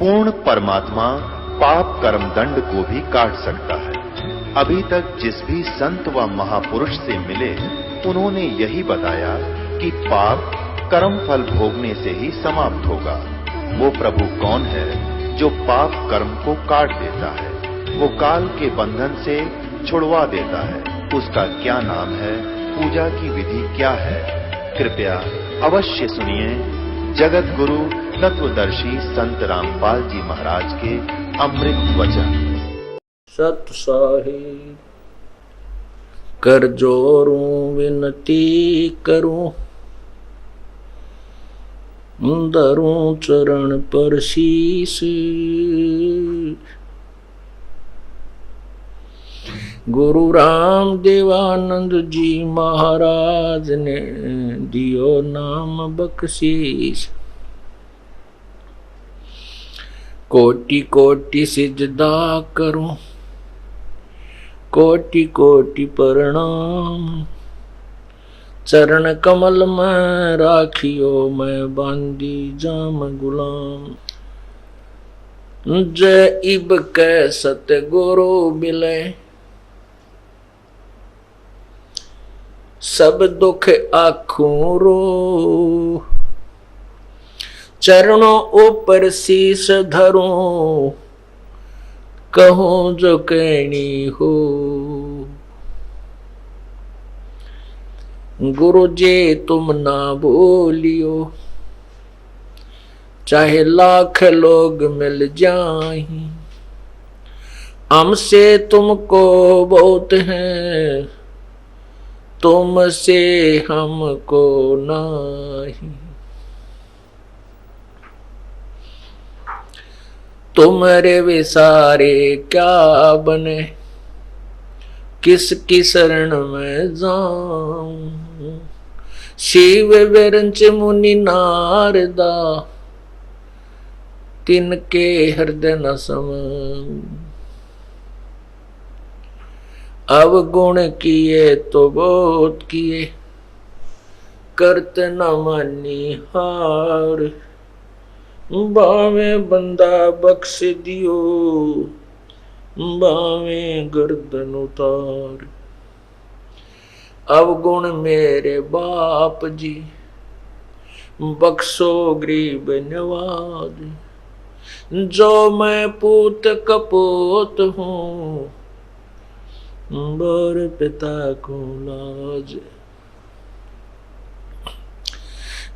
पूर्ण परमात्मा पाप कर्म दंड को भी काट सकता है। अभी तक जिस भी संत व महापुरुष से मिले उन्होंने यही बताया कि पाप कर्म फल भोगने से ही समाप्त होगा। वो प्रभु कौन है जो पाप कर्म को काट देता है, वो काल के बंधन से छुड़वा देता है। उसका क्या नाम है, पूजा की विधि क्या है? कृपया अवश्य सुनिए जगत गुरु तत्वदर्शी संत रामपाल जी महाराज के अमृत वचन। सत साहिब कर जोरूं विनती करूं, धरूं चरण पर शीस। गुरु राम देवानंद जी महाराज ने दियो नाम बख्शीश। कोटि कोटि सिजदा करूं, कोटि कोटि प्रणाम। चरण कमल में राखियो मैं बांदी जाम गुलाम। जय इब कै सतगुरु मिले, सब दुख आखूं रो। चरणों ऊपर शीस धरूं, कहूं जो कहनी हो। गुरु जी तुम ना बोलियो, चाहे लाख लोग मिल जाएं। हमसे तुमको बहुत है, तुमसे हमको नहीं। तुम्हारे विसारे क्या बने, किसकी शरण में जाऊं। शिव विरंच मुनि नारदा, तिनके हृदय न समाऊं। अवगुण किए तो बहुत किए, करत न मानी हार। बावे बंदा बख्श दियो, बावे गर्दन उतार। अवगुण मेरे बाप जी, बख्शो गरीब नवाज। जो मैं पूत कपूत हूँ, बर पिता को लाज।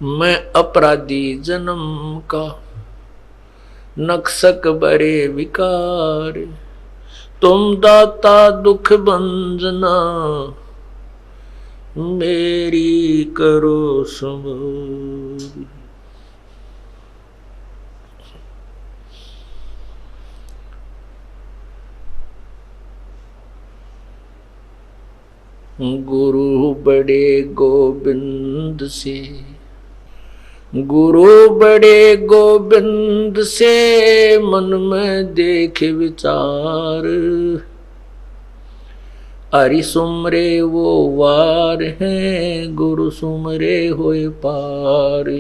मैं अपराधी जन्म का, नक्सक बरे विकार। तुम दाता दुख भंजना, मेरी करो संभाल। गुरु बड़े गोबिंद से, गुरु बड़े गोबिंद से। मन में देख विचार, हरि सुमरे वो वार हैं, गुरु सुमरे होए पार।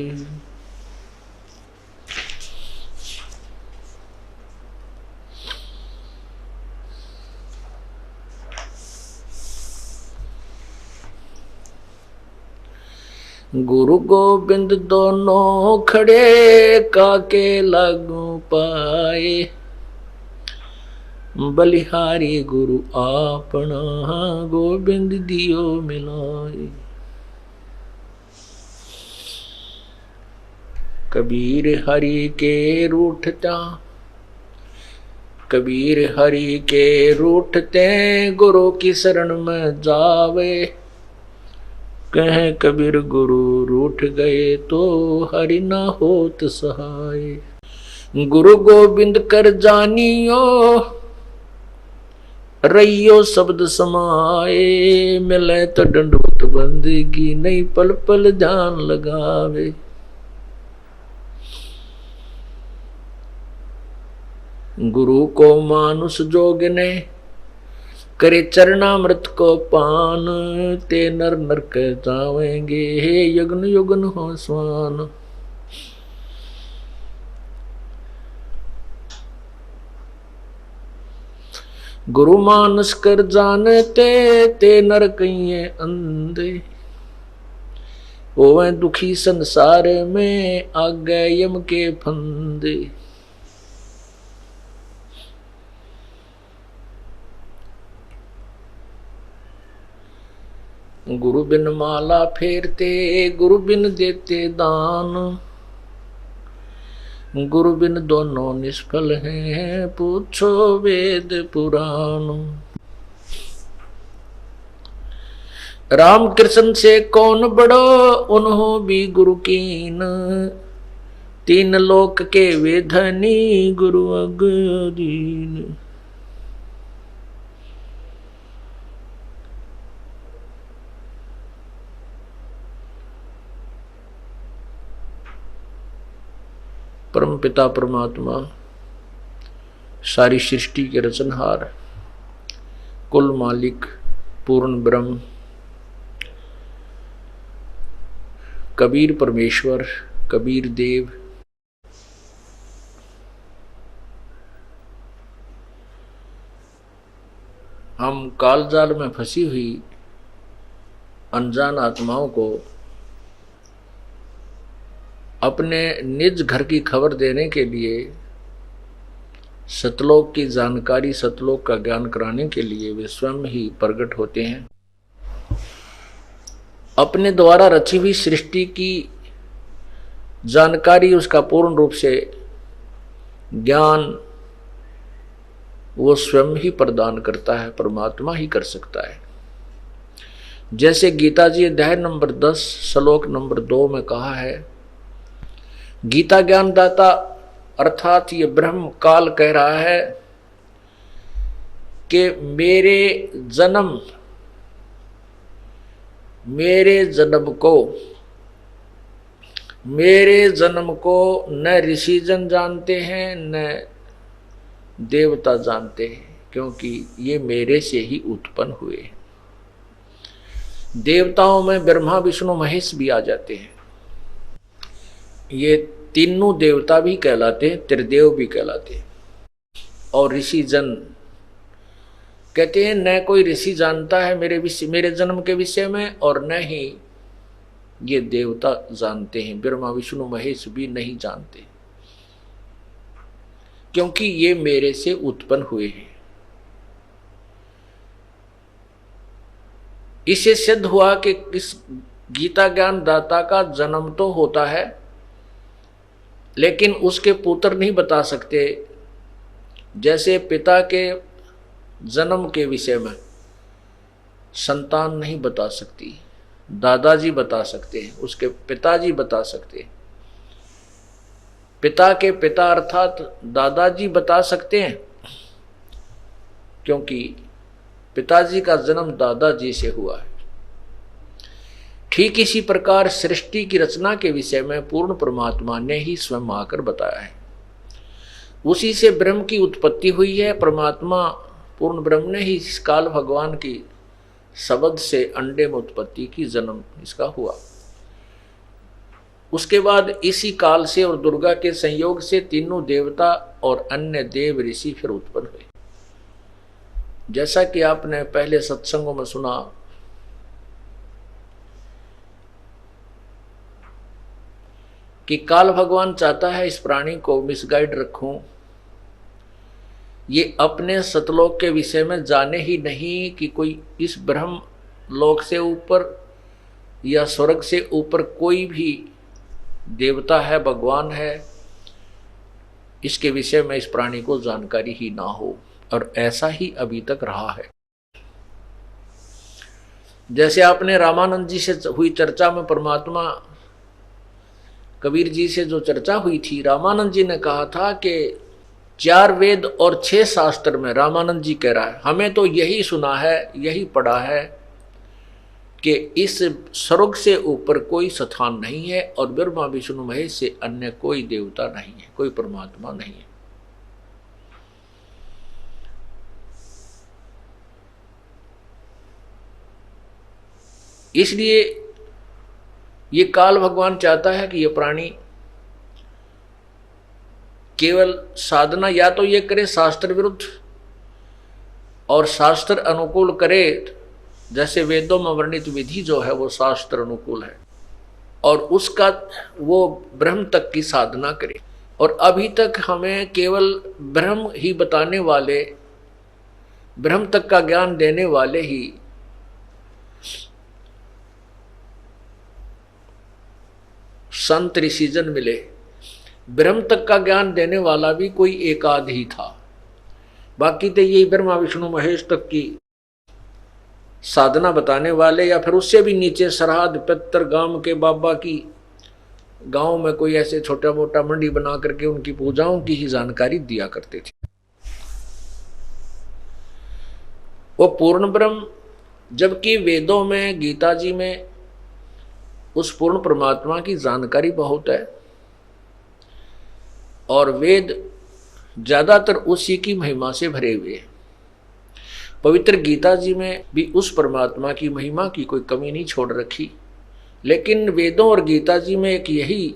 गुरु गोबिंद दोनों खड़े, काके लागू पाए। बलिहारी गुरु आपना, गोबिंद दियो मिलाए। कबीर हरि के रूठता, कबीर हरि के रूठते। गुरु की शरण में जावे, कह कबीर गुरु रूठ गए तो हरि न होत सहाय। गुरु गोबिंद कर जानियो, रहियो शब्द समाए। मिले तो दंडवत बंदगी, नहीं पल पल ध्यान लगावे। गुरु को मानुष जोग ने, करे चरणामृत को पान। ते नर नरक जावेंगे, हे यज्ञ युगन हो स्वान। गुरु मानस कर जानते ते नर कहिए अंधे, होवे दुखी संसार में आगे यम के फंदे। गुरु बिन माला फेरते, गुरु बिन देते दान, गुरु बिन दोनों निष्फल हैं, पूछो वेद पुराण। राम कृष्ण से कौन बड़ो, उन्हों भी गुरु कीन, तीन लोक के वे धनी, गुरु अगदीन। परम पिता परमात्मा, सारी सृष्टि के रचनहार, कुल मालिक, पूर्ण ब्रह्म, कबीर परमेश्वर, कबीर देव, हम कालजाल में फंसी हुई अनजान आत्माओं को अपने निज घर की खबर देने के लिए, सतलोक की जानकारी, सतलोक का ज्ञान कराने के लिए वे स्वयं ही प्रकट होते हैं। अपने द्वारा रची हुई सृष्टि की जानकारी, उसका पूर्ण रूप से ज्ञान वो स्वयं ही प्रदान करता है, परमात्मा ही कर सकता है। जैसे गीता जी अध्याय नंबर 10 श्लोक नंबर 2 में कहा है, गीता ज्ञानदाता अर्थात ये ब्रह्म काल कह रहा है कि मेरे जन्म को न ऋषि जन जानते हैं न देवता जानते हैं, क्योंकि ये मेरे से ही उत्पन्न हुए। देवताओं में ब्रह्मा विष्णु महेश भी आ जाते हैं। ये तीनों देवता भी कहलाते हैं, त्रिदेव भी कहलाते हैं। और ऋषि जन कहते हैं न कोई ऋषि जानता है मेरे जन्म के विषय में, और न ही ये देवता जानते हैं, ब्रह्मा विष्णु महेश भी नहीं जानते, क्योंकि ये मेरे से उत्पन्न हुए हैं। इससे सिद्ध हुआ कि इस गीता ज्ञान दाता का जन्म तो होता है, लेकिन उसके पुत्र नहीं बता सकते। जैसे पिता के जन्म के विषय में संतान नहीं बता सकती, दादाजी बता सकते हैं, उसके पिताजी बता सकते हैं। पिता के पिता अर्थात दादाजी बता सकते हैं, क्योंकि पिताजी का जन्म दादाजी से हुआ है। ठीक इसी प्रकार सृष्टि की रचना के विषय में पूर्ण परमात्मा ने ही स्वयं आकर बताया है। उसी से ब्रह्म की उत्पत्ति हुई है। परमात्मा पूर्ण ब्रह्म ने ही इस काल भगवान की शब्द से अंडे में उत्पत्ति की, जन्म इसका हुआ। उसके बाद इसी काल से और दुर्गा के संयोग से तीनों देवता और अन्य देव ऋषि फिर उत्पन्न हुए। जैसा कि आपने पहले सत्संगों में सुना कि काल भगवान चाहता है इस प्राणी को मिसगाइड रखूं, ये अपने सतलोक के विषय में जाने ही नहीं कि कोई इस ब्रह्म लोक से ऊपर या स्वर्ग से ऊपर कोई भी देवता है, भगवान है, इसके विषय में इस प्राणी को जानकारी ही ना हो। और ऐसा ही अभी तक रहा है। जैसे आपने रामानंद जी से हुई चर्चा में परमात्मा कबीर जी से जो चर्चा हुई थी, रामानंद जी ने कहा था कि 4 वेद और 6 शास्त्र में, रामानंद जी कह रहा है, हमें तो यही सुना है, यही पढ़ा है कि इस स्वर्ग से ऊपर कोई स्थान नहीं है और ब्रह्मा विष्णु महेश से अन्य कोई देवता नहीं है, कोई परमात्मा नहीं है। इसलिए ये काल भगवान चाहता है कि ये प्राणी केवल साधना या तो ये करे शास्त्र विरुद्ध, और शास्त्र अनुकूल करे, जैसे वेदों में वर्णित विधि जो है वो शास्त्र अनुकूल है, और उसका वो ब्रह्म तक की साधना करे। और अभी तक हमें केवल ब्रह्म ही बताने वाले, ब्रह्म तक का ज्ञान देने वाले ही संत ऋषिजन मिले। ब्रह्म तक का ज्ञान देने वाला भी कोई एक आध ही था, बाकी तो यही ब्रह्मा विष्णु महेश तक की साधना बताने वाले, या फिर उससे भी नीचे सरहद पितर गांव के बाबा की, गांव में कोई ऐसे छोटा मोटा मंडी बना करके उनकी पूजाओं की ही जानकारी दिया करते थे। वो पूर्ण ब्रह्म, जबकि वेदों में, गीता जी में उस पूर्ण परमात्मा की जानकारी बहुत है, और वेद ज्यादातर उसी की महिमा से भरे हुए हैं। पवित्र गीता जी में भी उस परमात्मा की महिमा की कोई कमी नहीं छोड़ रखी, लेकिन वेदों और गीता जी में एक यही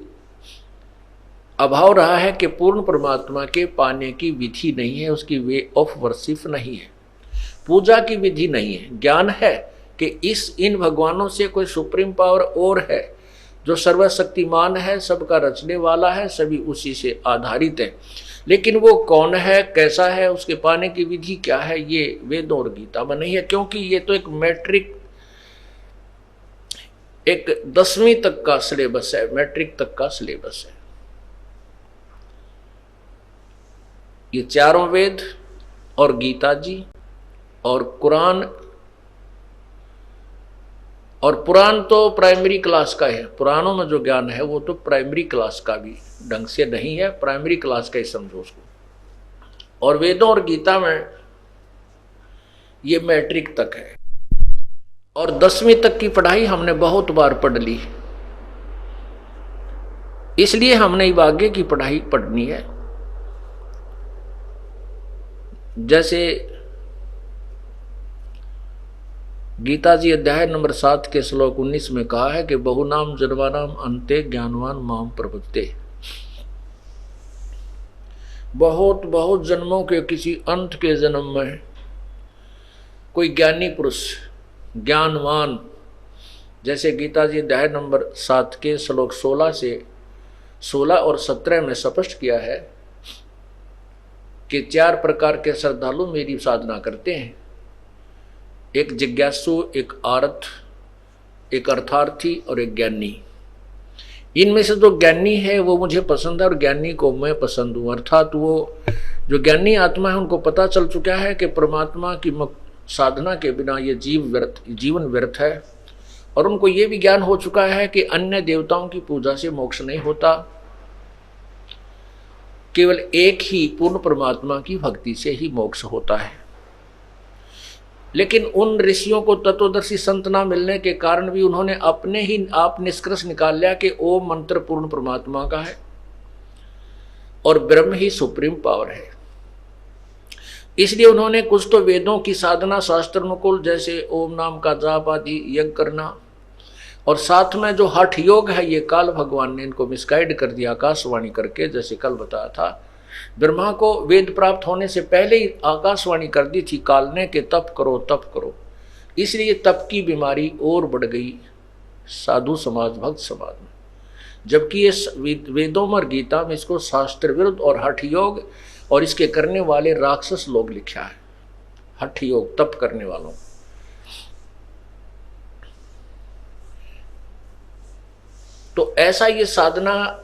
अभाव रहा है कि पूर्ण परमात्मा के पाने की विधि नहीं है, उसकी वे ऑफ वर्शिप नहीं है, पूजा की विधि नहीं है। ज्ञान है कि इन भगवानों से कोई सुप्रीम पावर और है जो सर्वशक्तिमान है, सबका रचने वाला है, सभी उसी से आधारित है, लेकिन वो कौन है, कैसा है, उसके पाने की विधि क्या है, ये वेदों और गीता में नहीं है। क्योंकि ये तो एक मैट्रिक, एक 10वीं तक का सिलेबस है, मैट्रिक तक का सिलेबस है। ये चारों वेद और गीता जी और कुरान, और पुराण तो प्राइमरी क्लास का है। पुराणों में जो ज्ञान है वो तो प्राइमरी क्लास का भी ढंग से नहीं है, प्राइमरी क्लास का ही समझो उसको। और वेदों और गीता में ये मैट्रिक तक है, और 10वीं तक की पढ़ाई हमने बहुत बार पढ़ ली, इसलिए हमने अब आगे की पढ़ाई पढ़नी है। जैसे गीता जी अध्याय नंबर 7 के श्लोक 19 में कहा है कि बहुनाम जन्मानाम अंते ज्ञानवान माम प्रपद्ये। बहुत बहुत जन्मों के किसी अंत के जन्म में कोई ज्ञानी पुरुष, ज्ञानवान, जैसे गीता जी अध्याय नंबर 7 के श्लोक 16 और 17 में स्पष्ट किया है कि 4 प्रकार के श्रद्धालु मेरी साधना करते हैं, एक जिज्ञासु, एक आर्थ, एक अर्थार्थी और एक ज्ञानी। इनमें से जो ज्ञानी है वो मुझे पसंद है और ज्ञानी को मैं पसंद हूँ। अर्थात वो जो ज्ञानी आत्मा है उनको पता चल चुका है कि परमात्मा की साधना के बिना ये जीवन व्यर्थ है, और उनको ये भी ज्ञान हो चुका है कि अन्य देवताओं की पूजा से मोक्ष नहीं होता, केवल एक ही पूर्ण परमात्मा की भक्ति से ही मोक्ष होता है। लेकिन उन ऋषियों को तत्वदर्शी संत ना मिलने के कारण भी उन्होंने अपने ही आप निष्कर्ष निकाल लिया कि ओम मंत्र पूर्ण परमात्मा का है और ब्रह्म ही सुप्रीम पावर है। इसलिए उन्होंने कुछ तो वेदों की साधना शास्त्र अनुकूल, जैसे ओम नाम का जाप आदि यज्ञ करना, और साथ में जो हठ योग है ये काल भगवान ने इनको मिसगाइड कर दिया आकाशवाणी करके। जैसे कल बताया था, ब्रह्मा को वेद प्राप्त होने से पहले ही आकाशवाणी कर दी थी काल ने कि तप करो तप करो, इसलिए तप की बीमारी और बढ़ गई साधु समाज, भक्त समाज में। जबकि ये वेदों और गीता में इसको शास्त्र विरुद्ध और हठ योग और इसके करने वाले राक्षस लोग लिखा है, हठ योग तप करने वालों। तो ऐसा ये साधना,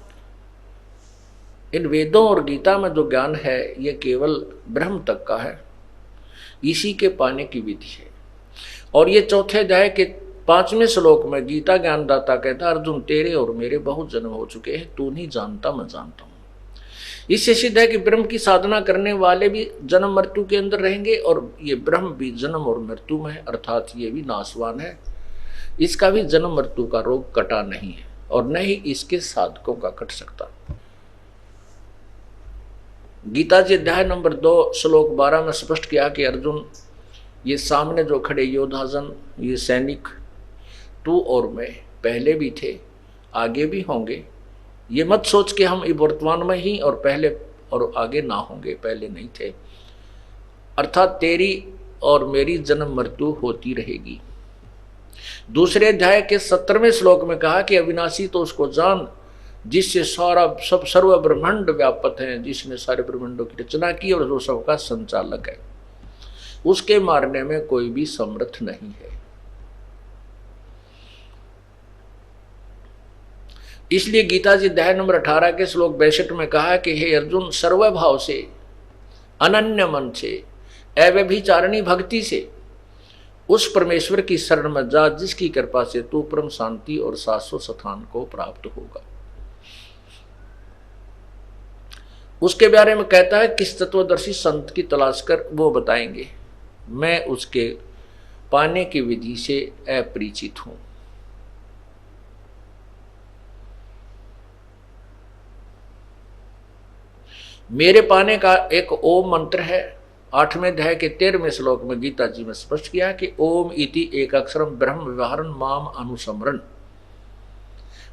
इन वेदों और गीता में जो ज्ञान है ये केवल ब्रह्म तक का है, इसी के पाने की विधि है। और ये चौथे अध्याय के 5वें श्लोक में गीता ज्ञानदाता कहता, अर्जुन तेरे और मेरे बहुत जन्म हो चुके हैं, तू नहीं जानता मैं जानता हूं। इससे सिद्ध है कि ब्रह्म की साधना करने वाले भी जन्म मृत्यु के अंदर रहेंगे, और ये ब्रह्म भी जन्म और मृत्यु में है, अर्थात ये भी नाशवान है, इसका भी जन्म मृत्यु का रोग कटा नहीं है, और न ही इसके साधकों का कट सकता। गीता जी अध्याय नंबर 2 श्लोक 12 में स्पष्ट किया कि अर्जुन, ये सामने जो खड़े योद्धाजन, ये सैनिक, तू और मैं पहले भी थे, आगे भी होंगे। ये मत सोच के हम वर्तमान में ही और पहले और आगे ना होंगे, पहले नहीं थे। अर्थात तेरी और मेरी जन्म मृत्यु होती रहेगी। दूसरे अध्याय के 17वें श्लोक में कहा कि अविनाशी तो उसको जान जिससे सारा सब सर्व ब्रह्मांड व्यापक है, जिसने सारे ब्रह्मांडों की रचना की और जो सबका संचालक है, उसके मारने में कोई भी समर्थ नहीं है। इसलिए गीता जी अध्याय नंबर 18 के श्लोक 62 में कहा कि हे अर्जुन, सर्वभाव से, अनन्य मन से, अव्यभिचारिणी भक्ति से उस परमेश्वर की शरण में जा जिसकी कृपा से तू परम शांति और शाश्वत स्थान को प्राप्त होगा। उसके बारे में कहता है किस तत्वदर्शी संत की तलाश कर, वो बताएंगे, मैं उसके पाने की विधि से अपरिचित हूं। मेरे पाने का एक ओम मंत्र है। 8वें अध्याय के 13वें श्लोक में गीता जी में स्पष्ट किया कि ओम इति एक अक्षरम ब्रह्म व्यवहारन माम अनुसमरण।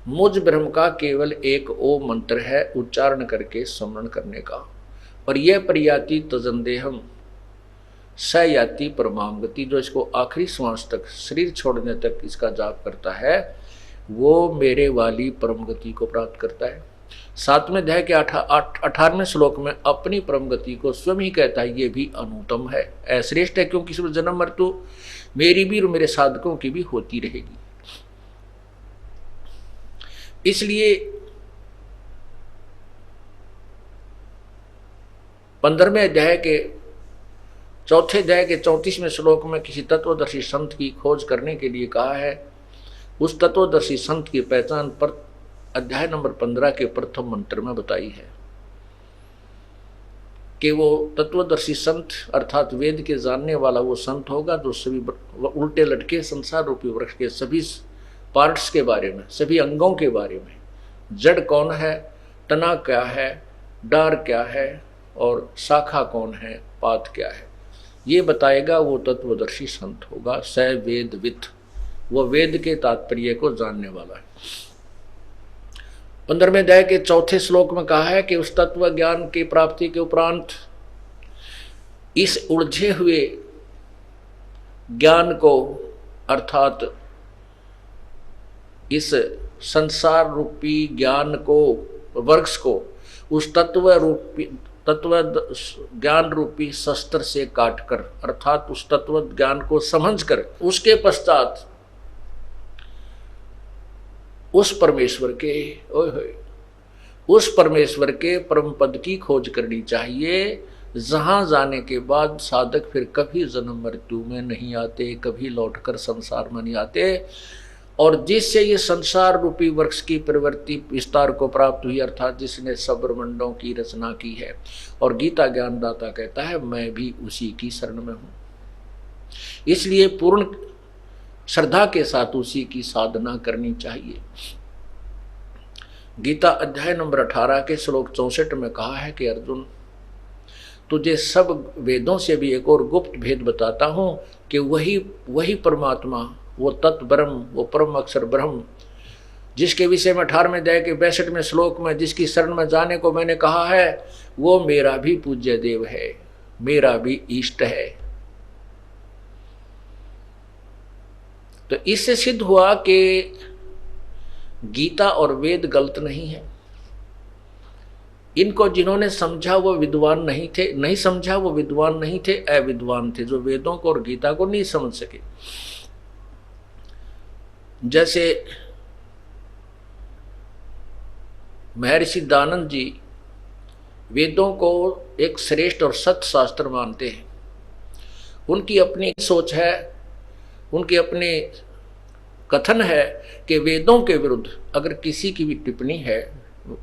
मुझ ब्रह्म का केवल एक ओम मंत्र है, उच्चारण करके स्मरण करने का। और यह परियाति तजंदेहम स याति परमांगति, जो इसको आखिरी श्वास तक, शरीर छोड़ने तक इसका जाप करता है, वो मेरे वाली परम गति को प्राप्त करता है। 7वें अध्याय के 18वें श्लोक में अपनी परम गति को स्वयं ही कहता है, ये भी अनुत्तम है, अश्रेष्ठ है, क्योंकि इसमें जन्म मृत्यु मेरी भी और मेरे साधकों की भी होती रहेगी। इसलिए 15वें अध्याय के 4थे अध्याय के 34वें श्लोक में किसी तत्वदर्शी संत की खोज करने के लिए कहा है। उस तत्वदर्शी संत की पहचान पर अध्याय नंबर 15 के प्रथम मंत्र में बताई है कि वो तत्वदर्शी संत अर्थात वेद के जानने वाला वो संत होगा जो सभी उल्टे लटके संसार रूपी वृक्ष के सभी पार्ट्स के बारे में, सभी अंगों के बारे में, जड़ कौन है, तना क्या है, डार क्या है और शाखा कौन है, पात क्या है, ये बताएगा। वो तत्वदर्शी संत होगा। स वेदवित्, वो वेद के तात्पर्य को जानने वाला है। 15वें अध्याय के 4थे श्लोक में कहा है कि उस तत्व ज्ञान की प्राप्ति के उपरांत इस उलझे हुए ज्ञान को अर्थात इस संसार रूपी ज्ञान को, वृक्ष को, उस तत्व ज्ञान रूपी शस्त्र से काटकर अर्थात उस तत्व ज्ञान को समझकर उसके पश्चात उस परमेश्वर के परम पद की खोज करनी चाहिए, जहां जाने के बाद साधक फिर कभी जन्म मृत्यु में नहीं आते, कभी लौटकर संसार में नहीं आते, और जिससे ये संसार रूपी वृक्ष की प्रवृत्ति विस्तार को प्राप्त हुई, अर्थात जिसने सब ब्रह्मांडों की रचना की है। और गीता ज्ञानदाता कहता है मैं भी उसी की शरण में हूं, इसलिए पूर्ण श्रद्धा के साथ उसी की साधना करनी चाहिए। गीता अध्याय नंबर 18 के श्लोक 64 में कहा है कि अर्जुन, तुझे सब वेदों से भी एक और गुप्त भेद बताता हूं कि वही परमात्मा, वो तत्व ब्रह्म, वो परम अक्षर ब्रह्म, जिसके विषय में 18वें अध्याय के 62वें श्लोक में जिसकी शरण में जाने को मैंने कहा है, वो मेरा भी पूज्य देव है, मेरा भी इष्ट है। तो इससे सिद्ध हुआ कि गीता और वेद गलत नहीं है। इनको जिन्होंने समझा वो विद्वान नहीं थे, नहीं समझा वो विद्वान नहीं थे, अविद्वान थे, जो वेदों को और गीता को नहीं समझ सके। जैसे महर्षि दानंद जी वेदों को एक श्रेष्ठ और सत्य शास्त्र मानते हैं। उनकी अपनी सोच है, उनके अपने कथन है कि वेदों के विरुद्ध अगर किसी की भी टिप्पणी है,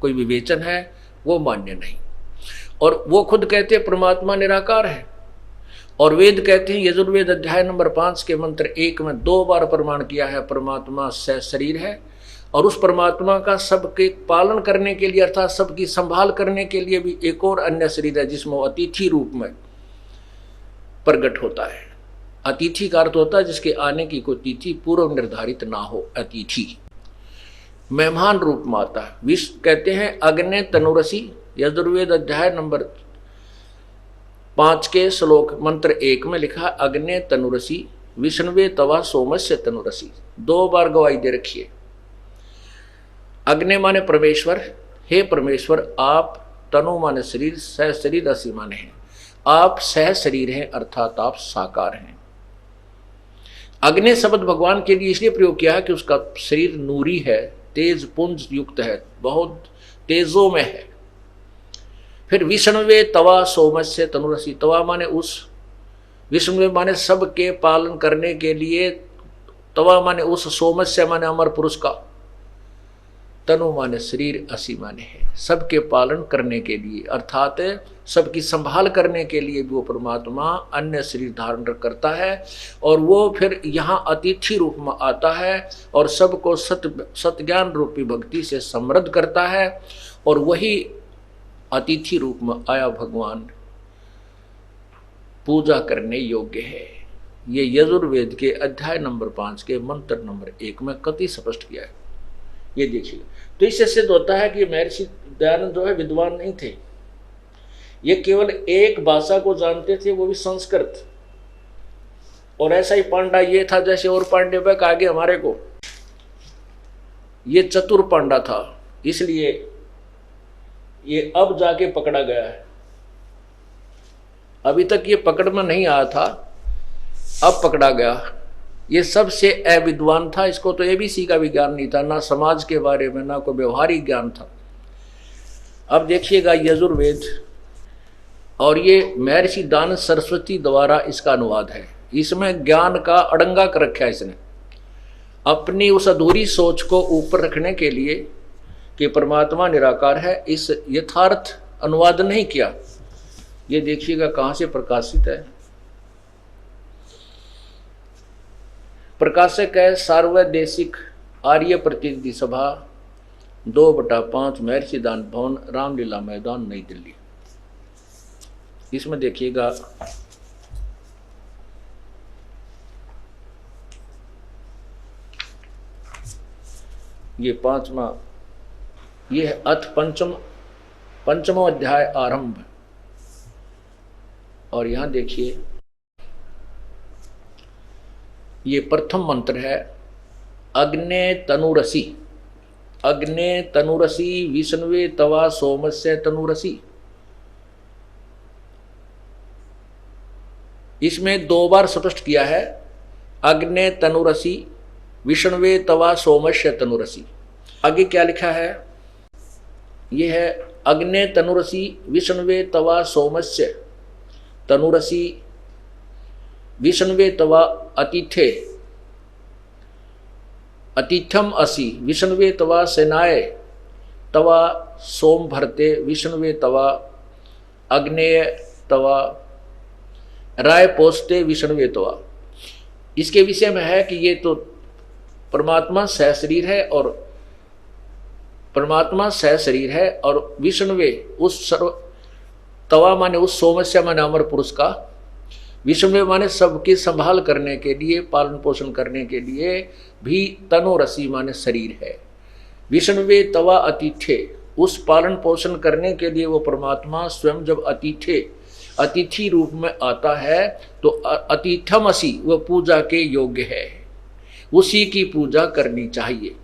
कोई विवेचन है, वो मान्य नहीं। और वो खुद कहते हैं परमात्मा निराकार है, और वेद कहते हैं, यजुर्वेद अध्याय नंबर 5 के मंत्र 1 में 2 बार प्रमाण किया है परमात्मा से शरीर है, और उस परमात्मा का सबके पालन करने के लिए अर्थात सबकी संभाल करने के लिए भी एक और अन्य शरीर है जिसमें अतिथि रूप में प्रकट होता है। अतिथि का अर्थ होता है जिसके आने की कोई तिथि पूर्व निर्धारित ना हो, अतिथि। मेहमान रूप में आता है। विश्व कहते हैं अग्नि तनुरसी, यजुर्वेद अध्याय नंबर 5 के श्लोक मंत्र 1 में लिखा अग्ने तनुरसी विष्णुवे तवा सोमस्य तनुरसी, 2 बार गवाही दे रखी है। अग्नि माने परमेश्वर, हे परमेश्वर आप तनु माने शरीर, सह शरीर असी माने हैं, आप सह शरीर हैं अर्थात आप साकार हैं। अग्नि शब्द भगवान के लिए इसलिए प्रयोग किया है कि उसका शरीर नूरी है, तेज पुंज युक्त है, बहुत तेजों में है। फिर विष्णुवे तवा सोमस्य तनुरसी, तवा माने उस, विष्णुवे माने सबके पालन करने के लिए, तवा माने उस, सोमस्य माने अमर पुरुष का, तनु माने शरीर, असी माने है सबके पालन करने के लिए अर्थात सबकी संभाल करने के लिए भी वो परमात्मा अन्य शरीर धारण करता है और वो फिर यहाँ अतिथि रूप में आता है और सबको सत्ज्ञान रूपी भक्ति से समृद्ध करता है। और वही अतिथि रूप में आया भगवान पूजा करने योग्य है। ये यजुर्वेद के अध्याय नंबर 5 के मंत्र नंबर 1 में कति स्पष्ट किया है। ये देखिए, तो इससे सिद्ध होता है कि महर्षि दयानंद जो है विद्वान नहीं थे, ये केवल एक भाषा को जानते थे, वो भी संस्कृत। और ऐसा ही पांडा ये था जैसे और पांडे बैक आगे हमारे को, ये चतुर पांडा था, इसलिए ये अब जाके पकड़ा गया है। अभी तक ये पकड़ में नहीं आया था, अब पकड़ा गया। ये सबसे अविद्वान था, इसको तो एबीसी का भी ज्ञान नहीं था, ना समाज के बारे में ना कोई व्यवहारिक ज्ञान था। अब देखिएगा यजुर्वेद, और ये महर्षि दानव सरस्वती द्वारा इसका अनुवाद है। इसमें ज्ञान का अड़ंगा कर रखा है इसने, अपनी उस अधूरी सोच को ऊपर रखने के लिए कि परमात्मा निराकार है, इस यथार्थ अनुवाद नहीं किया। ये देखिएगा कहाँ से प्रकाशित है। प्रकाशक है सार्वदेशिक आर्य प्रतिनिधि सभा 2/5 महर्षि दान भवन, रामलीला मैदान, नई दिल्ली। इसमें देखिएगा ये 5वां, ये है अथ पंचमो अध्याय आरंभ। और यहां देखिए ये प्रथम मंत्र है अग्ने तनुरसी, अग्ने तनुरसी विष्णुवे तवा सोमस्य तनुरसी। इसमें 2 बार स्पष्ट किया है अग्ने तनुरसी विष्णुवे तवा सोमस्य तनुरसी। आगे क्या लिखा है, यह है अग्ने तनुरसी विष्णुवे तवा सोमस्य तनुरसी विष्णुवे तवा अतिथे अतिथ्यम असि विष्णुवे तवा सेनाए तवा सोम भरते विष्णुवे तवा अग्नेय तवा राय पोस्ते विष्णुवे तवा। इसके विषय में है कि ये तो परमात्मा सह शरीर है और परमात्मा सह शरीर है और विष्णुवे उस सर्व, तवा माने उस सोमस्य माने अमर पुरुष का, विष्णुवे माने सबकी संभाल करने के लिए, पालन पोषण करने के लिए भी, तनुरसी माने शरीर है। विष्णुवे तवा अतिथे, उस पालन पोषण करने के लिए वो परमात्मा स्वयं जब अतिथि रूप में आता है तो अतिथमसी, वह पूजा के योग्य है, उसी की पूजा करनी चाहिए।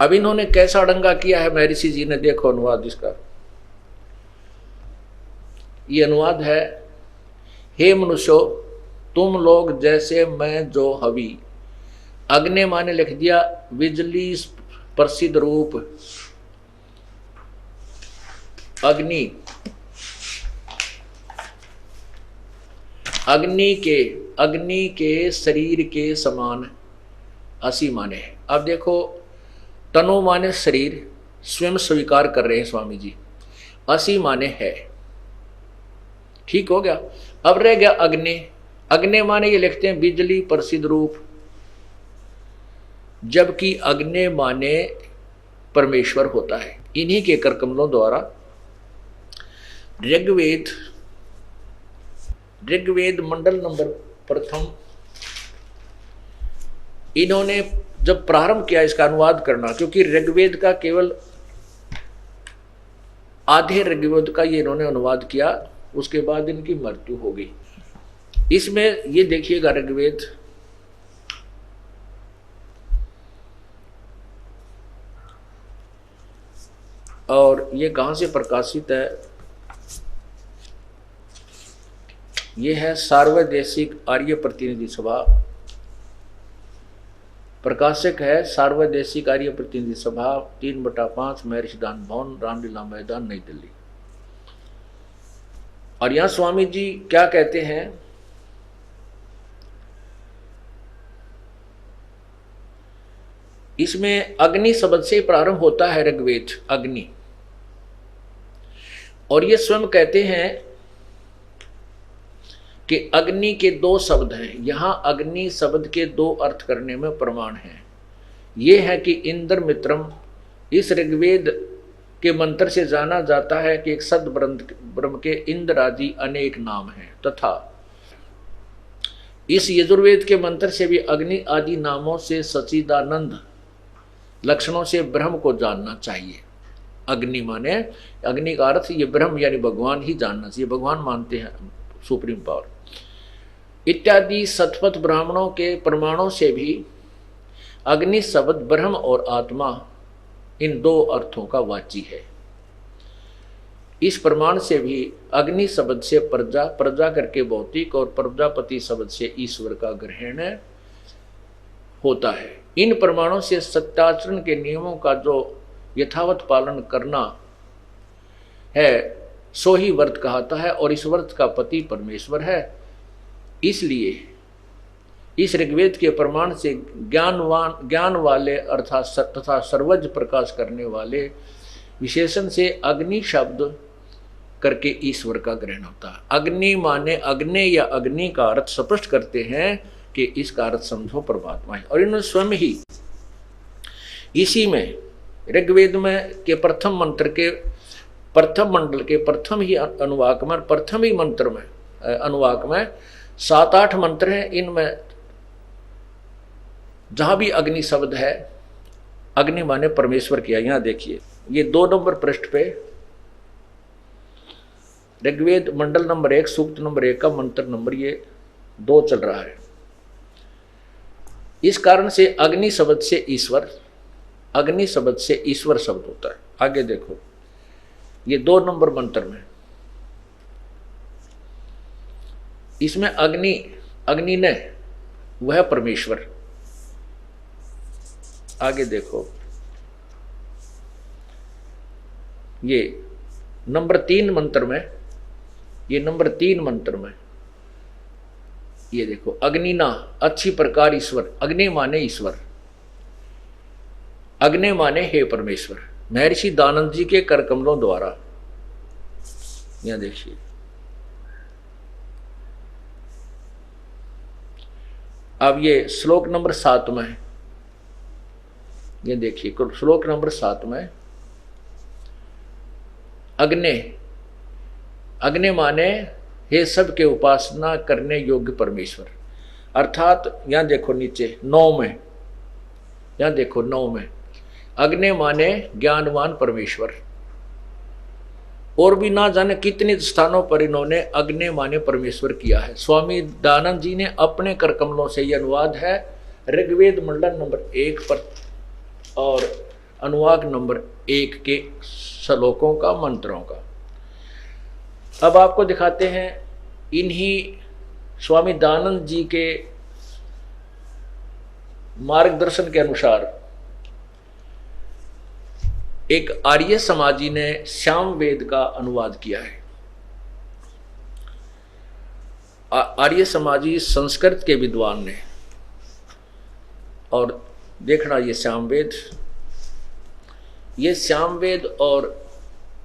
अब इन्होंने कैसा अड़ंगा किया है महर्षि जी ने, देखो अनुवाद इसका। ये अनुवाद है, हे मनुष्यो तुम लोग जैसे मैं जो हवि, अग्नि माने लिख दिया बिजली प्रसिद्ध रूप, अग्नि, अग्नि के शरीर के समान असी माने है। अब देखो तनु माने शरीर स्वयं स्वीकार कर रहे हैं स्वामी जी, असी माने है, ठीक हो गया। अब रह गया अग्नि, अग्नि माने ये लिखते हैं बिजली प्रसिद्ध रूप, जबकि अग्नि माने परमेश्वर होता है। इन्हीं के कर कमलों द्वारा ऋग्वेद मंडल नंबर 1 इन्होंने जब प्रारंभ किया इसका अनुवाद करना, क्योंकि ऋग्वेद का केवल आधे ऋग्वेद का ये इन्होंने अनुवाद किया, उसके बाद इनकी मृत्यु हो गई। इसमें ये देखिएगा ऋग्वेद और ये कहाँ से प्रकाशित है, ये है सार्वदेशिक आर्य प्रतिनिधि सभा, प्रकाशक है सार्वदेशिक आर्य प्रतिनिधि सभा 3/5 महर्षि दान भवन, रामलीला मैदान, नई दिल्ली। और यहां स्वामी जी क्या कहते हैं, इसमें अग्नि शब्द से प्रारंभ होता है ऋग्वेद, अग्नि। और ये स्वयं कहते हैं कि अग्नि के 2 शब्द हैं। यहां अग्नि शब्द के 2 अर्थ करने में प्रमाण है। ये है कि इंद्र मित्रम इस ऋग्वेद के मंत्र से जाना जाता है कि एक सद ब्रह्म के इंद्र आदि अनेक नाम हैं, तथा इस यजुर्वेद के मंत्र से भी अग्नि आदि नामों से सच्चिदानंद लक्षणों से ब्रह्म को जानना चाहिए। अग्नि माने, अग्नि का अर्थ ये ब्रह्म यानी भगवान ही जानना चाहिए, भगवान मानते हैं सुप्रीम पावर इत्यादि। सतपथ ब्राह्मणों के प्रमाणों से भी अग्नि शब्द ब्रह्म और आत्मा इन 2 अर्थों का वाची है। इस प्रमाण से भी अग्नि शब्द से प्रजा, प्रजा करके भौतिक, और प्रजापति शब्द से ईश्वर का ग्रहण होता है। इन प्रमाणों से सत्याचरण के नियमों का जो यथावत पालन करना है सो ही व्रत कहता है, और इस व्रत का पति परमेश्वर है। इसलिए इस ऋग्वेद के प्रमाण से ज्ञान वाले अर्थात तथा सर्वज्ञ प्रकाश करने वाले विशेषण से अग्नि शब्द करके ईश्वर का ग्रहण होता है। अग्नि माने अग्नि या अग्नि का अर्थ स्पष्ट करते हैं कि इसका अर्थ समझो परमात्मा है। और इन्होंने स्वयं ही इसी में ऋग्वेद में के प्रथम मंत्र के प्रथम मंडल के प्रथम ही अनुवाक में, प्रथम ही मंत्र में अनुवाक में 7-8 मंत्र हैं। इनमें जहां भी अग्नि शब्द है, अग्नि माने परमेश्वर किया। यहां देखिए ये 2 नंबर पृष्ठ पे ऋग्वेद मंडल नंबर 1 सूक्त नंबर 1 का मंत्र नंबर ये 2 चल रहा है। इस कारण से अग्नि शब्द से ईश्वर, अग्नि शब्द से ईश्वर शब्द होता है। आगे देखो ये 2 नंबर मंत्र में इसमें अग्नि, अग्नि ने वह परमेश्वर। आगे देखो ये नंबर 3 मंत्र में, ये नंबर 3 मंत्र में ये देखो अग्नि ना अच्छी प्रकार ईश्वर। अग्नि माने ईश्वर, अग्नि माने हे परमेश्वर, महर्षि दानंद जी के कर कमलों द्वारा। यहां देखिए अब ये श्लोक नंबर 7 में, ये देखिए श्लोक नंबर 7 में अग्नि, अग्नि माने हे सब के उपासना करने योग्य परमेश्वर। अर्थात यहां देखो नीचे 9 में, यहां देखो 9 में अग्नि माने ज्ञानवान परमेश्वर। और भी ना जाने कितने स्थानों पर इन्होंने अग्नि माने परमेश्वर किया है। स्वामी दानंद जी ने अपने कर कमलों से यह अनुवाद है ऋग्वेद मंडल नंबर 1 पर और अनुवाद नंबर 1 के श्लोकों का, मंत्रों का। अब आपको दिखाते हैं इन्हीं स्वामी दानंद जी के मार्गदर्शन के अनुसार एक आर्य समाजी ने श्याम वेद का अनुवाद किया है। आर्य समाजी संस्कृत के विद्वान ने, और देखना ये श्याम वेद और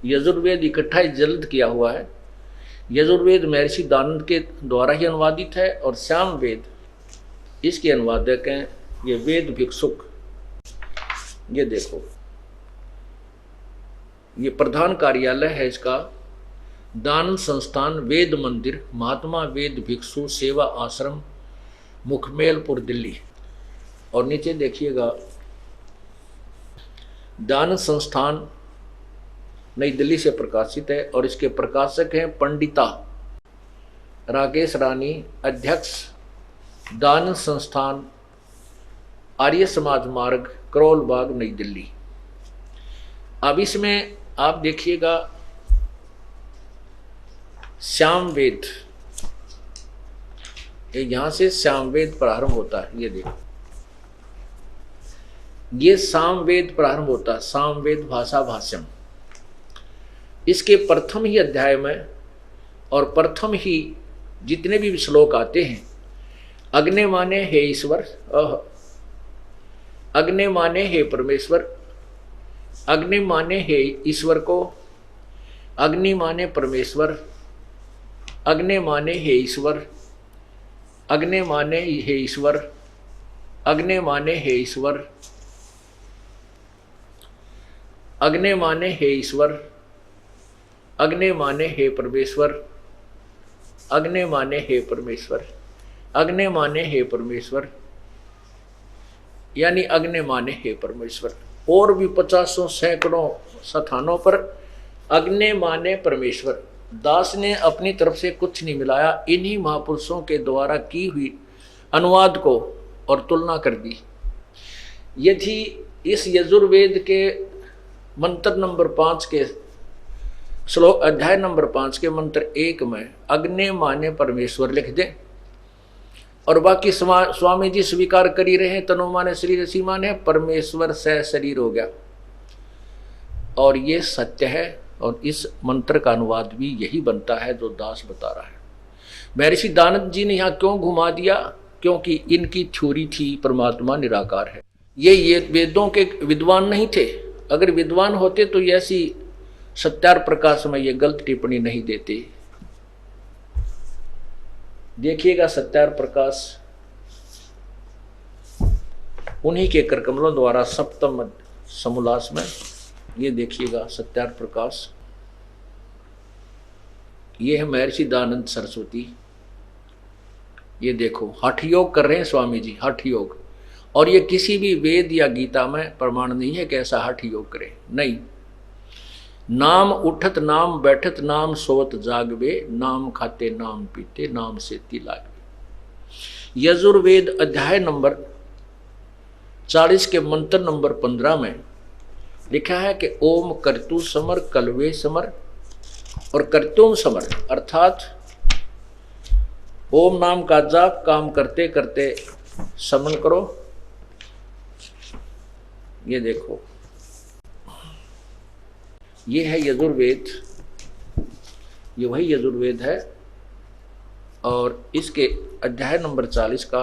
यजुर्वेद इकट्ठा ही जल्द किया हुआ है। यजुर्वेद महर्षि दानंद के द्वारा ही अनुवादित है और श्याम वेद इसके अनुवादक हैं ये वेद भिक्षुक। ये देखो ये प्रधान कार्यालय है इसका, दान संस्थान वेद मंदिर महात्मा वेद भिक्षु सेवा आश्रम मुखमेलपुर दिल्ली। और नीचे देखिएगा दान संस्थान नई दिल्ली से प्रकाशित है और इसके प्रकाशक हैं पंडिता राकेश रानी, अध्यक्ष दान संस्थान आर्य समाज मार्ग, करोल बाग, नई दिल्ली। अब इसमें आप देखिएगा श्याम वेद, यहां से श्याम वेद प्रारंभ होता है। ये देखो, ये साम वेद प्रारंभ होता है, साम वेद भाषा भाष्यम। इसके प्रथम ही अध्याय में और प्रथम ही जितने भी श्लोक आते हैं, अग्नि माने हे ईश्वर, अग्नि माने हे परमेश्वर, अग्नि माने हे ईश्वर को, अग्नि माने परमेश्वर, अग्नि माने हे ईश्वर, अग्नि माने हे ईश्वर, अग्नि माने हे ईश्वर, अग्नि माने हे ईश्वर, अग्नि माने हे परमेश्वर, अग्नि माने हे परमेश्वर, अग्नि माने हे परमेश्वर, यानी अग्नि माने हे परमेश्वर। और भी 50 सैकड़ों स्थानों पर अग्नि माने परमेश्वर। दास ने अपनी तरफ से कुछ नहीं मिलाया, इन्हीं महापुरुषों के द्वारा की हुई अनुवाद को और तुलना कर दी। यदि इस यजुर्वेद के मंत्र नंबर 5 के श्लोक अध्याय नंबर 5 के मंत्र 1 में अग्नि माने परमेश्वर लिख दें और बाकी स्वामी जी स्वीकार कर ही रहे हैं, तनु माने शरीर, सी माने परमेश्वर से शरीर हो गया, और ये सत्य है। और इस मंत्र का अनुवाद भी यही बनता है जो दास बता रहा है। महर्षि दानंद जी ने यहाँ क्यों घुमा दिया? क्योंकि इनकी थ्योरी थी परमात्मा निराकार है। ये वेदों के विद्वान नहीं थे। अगर विद्वान होते तो ऐसी सत्यार प्रकाश में ये गलत टिप्पणी नहीं देते। देखिएगा सत्यार प्रकाश उन्हीं के करकमलों द्वारा सप्तम समोल्लास में, ये देखिएगा सत्यार प्रकाश, ये है महर्षि दयानंद सरस्वती। ये देखो हठ योग कर रहे हैं स्वामी जी, हठ योग। और ये किसी भी वेद या गीता में प्रमाण नहीं है कि ऐसा हठ योग करे, नहीं। नाम उठत नाम बैठत नाम सोत जागवे, नाम खाते नाम पीते नाम से लागवे। यजुर्वेद अध्याय नंबर 40 के मंत्र नंबर 15 में लिखा है कि ओम कर्तु समर कलवे समर और कर्तुम समर, अर्थात ओम नाम का जाप काम करते करते समन करो। ये देखो, ये है यजुर्वेद, ये वही यजुर्वेद है और इसके अध्याय नंबर 40 का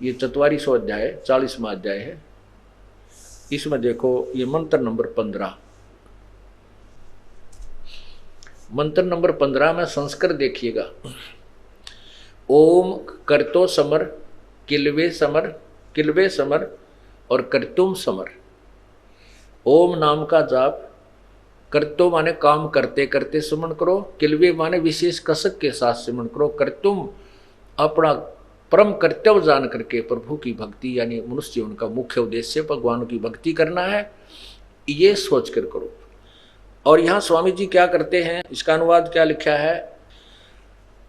ये 4400 अध्याय 40वां अध्याय है। इसमें देखो ये मंत्र नंबर 15, मंत्र नंबर 15 में संस्कृत देखिएगा। ओम कर्तो समर किलवे समर, किलवे समर और कर्तुम समर। ओम नाम का जाप, कर्तो माने काम करते करते सुमन करो, किलवे माने विशेष कसक के साथ सुमन करो, कर्तुम अपना परम कर्तव्य जान करके प्रभु की भक्ति, यानी मनुष्य जीवन का मुख्य उद्देश्य भगवान की भक्ति करना है, ये सोच कर करो। और यहाँ स्वामी जी क्या करते हैं, इसका अनुवाद क्या लिखा है?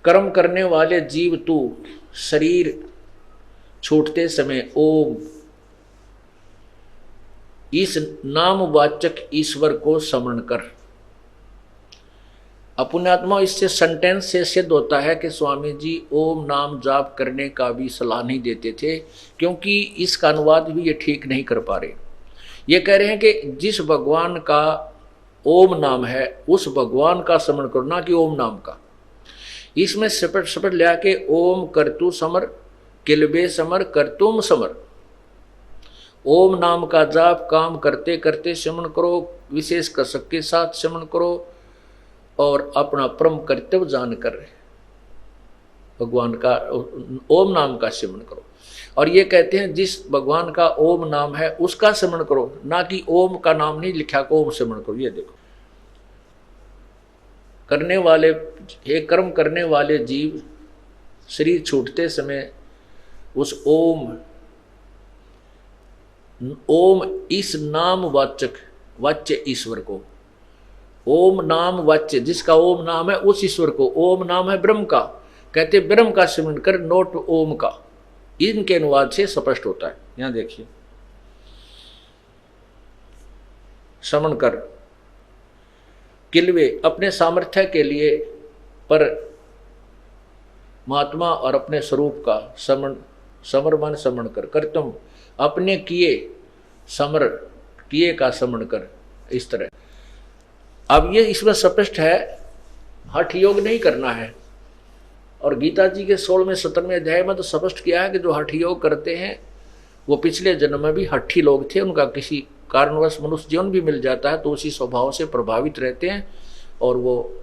कर्म करने वाले जीव तू शरीर छूटते समय ओम इस नामवाचक ईश्वर को स्मरण कर। अपुण्यात्मा इससे सेंटेंस से सिद्ध होता है कि स्वामी जी ओम नाम जाप करने का भी सलाह नहीं देते थे, क्योंकि इसका अनुवाद भी ये ठीक नहीं कर पा रहे। ये कह रहे हैं कि जिस भगवान का ओम नाम है उस भगवान का स्मरण करो, ना कि ओम नाम का। इसमें सपट लिया के ओम कर्तु समर किलबे समर कर्तुम समर। ओम नाम का जाप काम करते करते स्मरण करो, विशेष कसक के साथ स्मरण करो और अपना परम कर्तव्य जानकर भगवान का ओम नाम का स्मरण करो। और ये कहते हैं जिस भगवान का ओम नाम है उसका स्मरण करो, ना कि ओम का नाम नहीं लिखा ओम स्मरण करो। ये देखो, करने वाले हे कर्म करने वाले जीव शरीर छूटते समय उस ओम इस नामवाचक वाच्य ईश्वर को। ओम नाम वाच्य, जिसका ओम नाम है उस ईश्वर को। ओम नाम है ब्रह्म का, कहते ब्रह्म का सिमरन कर, नोट ओम का। इनके अनुवाद से स्पष्ट होता है। यहां देखिए, श्रवण कर किलवे अपने सामर्थ्य के लिए पर महात्मा और अपने स्वरूप का समर्पण समरण कर तुम अपने किए समर किए का समरण कर। इस तरह अब ये इसमें स्पष्ट है, हठ योग नहीं करना है। और गीता जी के 16वें 17वें अध्याय में तो स्पष्ट किया है कि जो हठ योग करते हैं वो पिछले जन्म में भी हठी लोग थे, उनका किसी कारणवश मनुष्य जीवन भी मिल जाता है तो उसी स्वभाव से प्रभावित रहते हैं और वो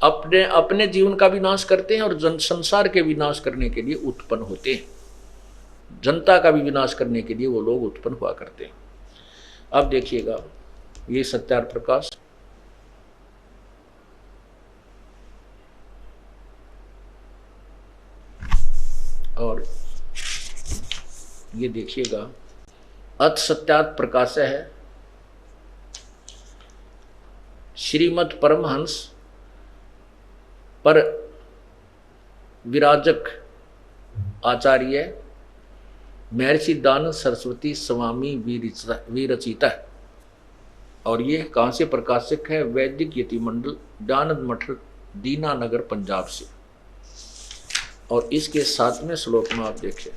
अपने अपने जीवन का विनाश करते हैं और जन संसार के विनाश करने के लिए उत्पन्न होते हैं। जनता का भी विनाश करने के लिए वो लोग उत्पन्न हुआ करते हैं। अब देखिएगा ये सत्यार्थ प्रकाश, और ये देखिएगा अथ सत्यार्थ प्रकाश है श्रीमद् परमहंस पर विराजक आचार्य महर्षि दानंद सरस्वती स्वामी विरचिता है। और ये कहाँ से प्रकाशक है? वैदिक यति मंडल, दानंद मठ, दीनानगर, पंजाब से। और इसके 7वें श्लोक में आप देखिए,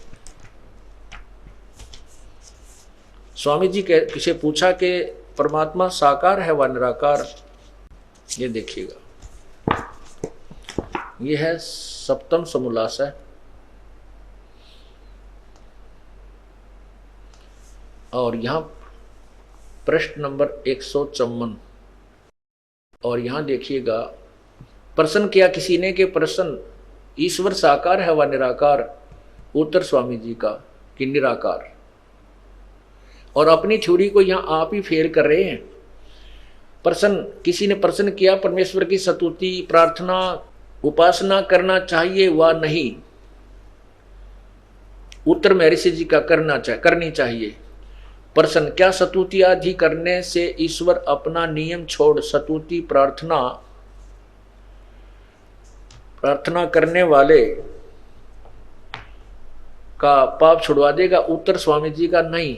स्वामी जी किसे पूछा कि परमात्मा साकार है व निराकार? ये देखिएगा, ये है 7वां समोल्लास। और यहाँ प्रश्न नंबर 154। और यहाँ देखिएगा, प्रश्न किया किसी ने कि प्रश्न ईश्वर साकार है व निराकार? उत्तर स्वामी जी का कि निराकार। और अपनी थ्योरी को यहाँ आप ही फेल कर रहे हैं। प्रश्न किसी ने प्रश्न किया परमेश्वर की स्तुति प्रार्थना उपासना करना चाहिए व नहीं? उत्तर महर्षि जी का करनी चाहिए। प्रश्न क्या स्तुति आदि करने से ईश्वर अपना नियम छोड़ स्तुति प्रार्थना करने वाले का पाप छुड़वा देगा? उत्तर स्वामी जी का नहीं।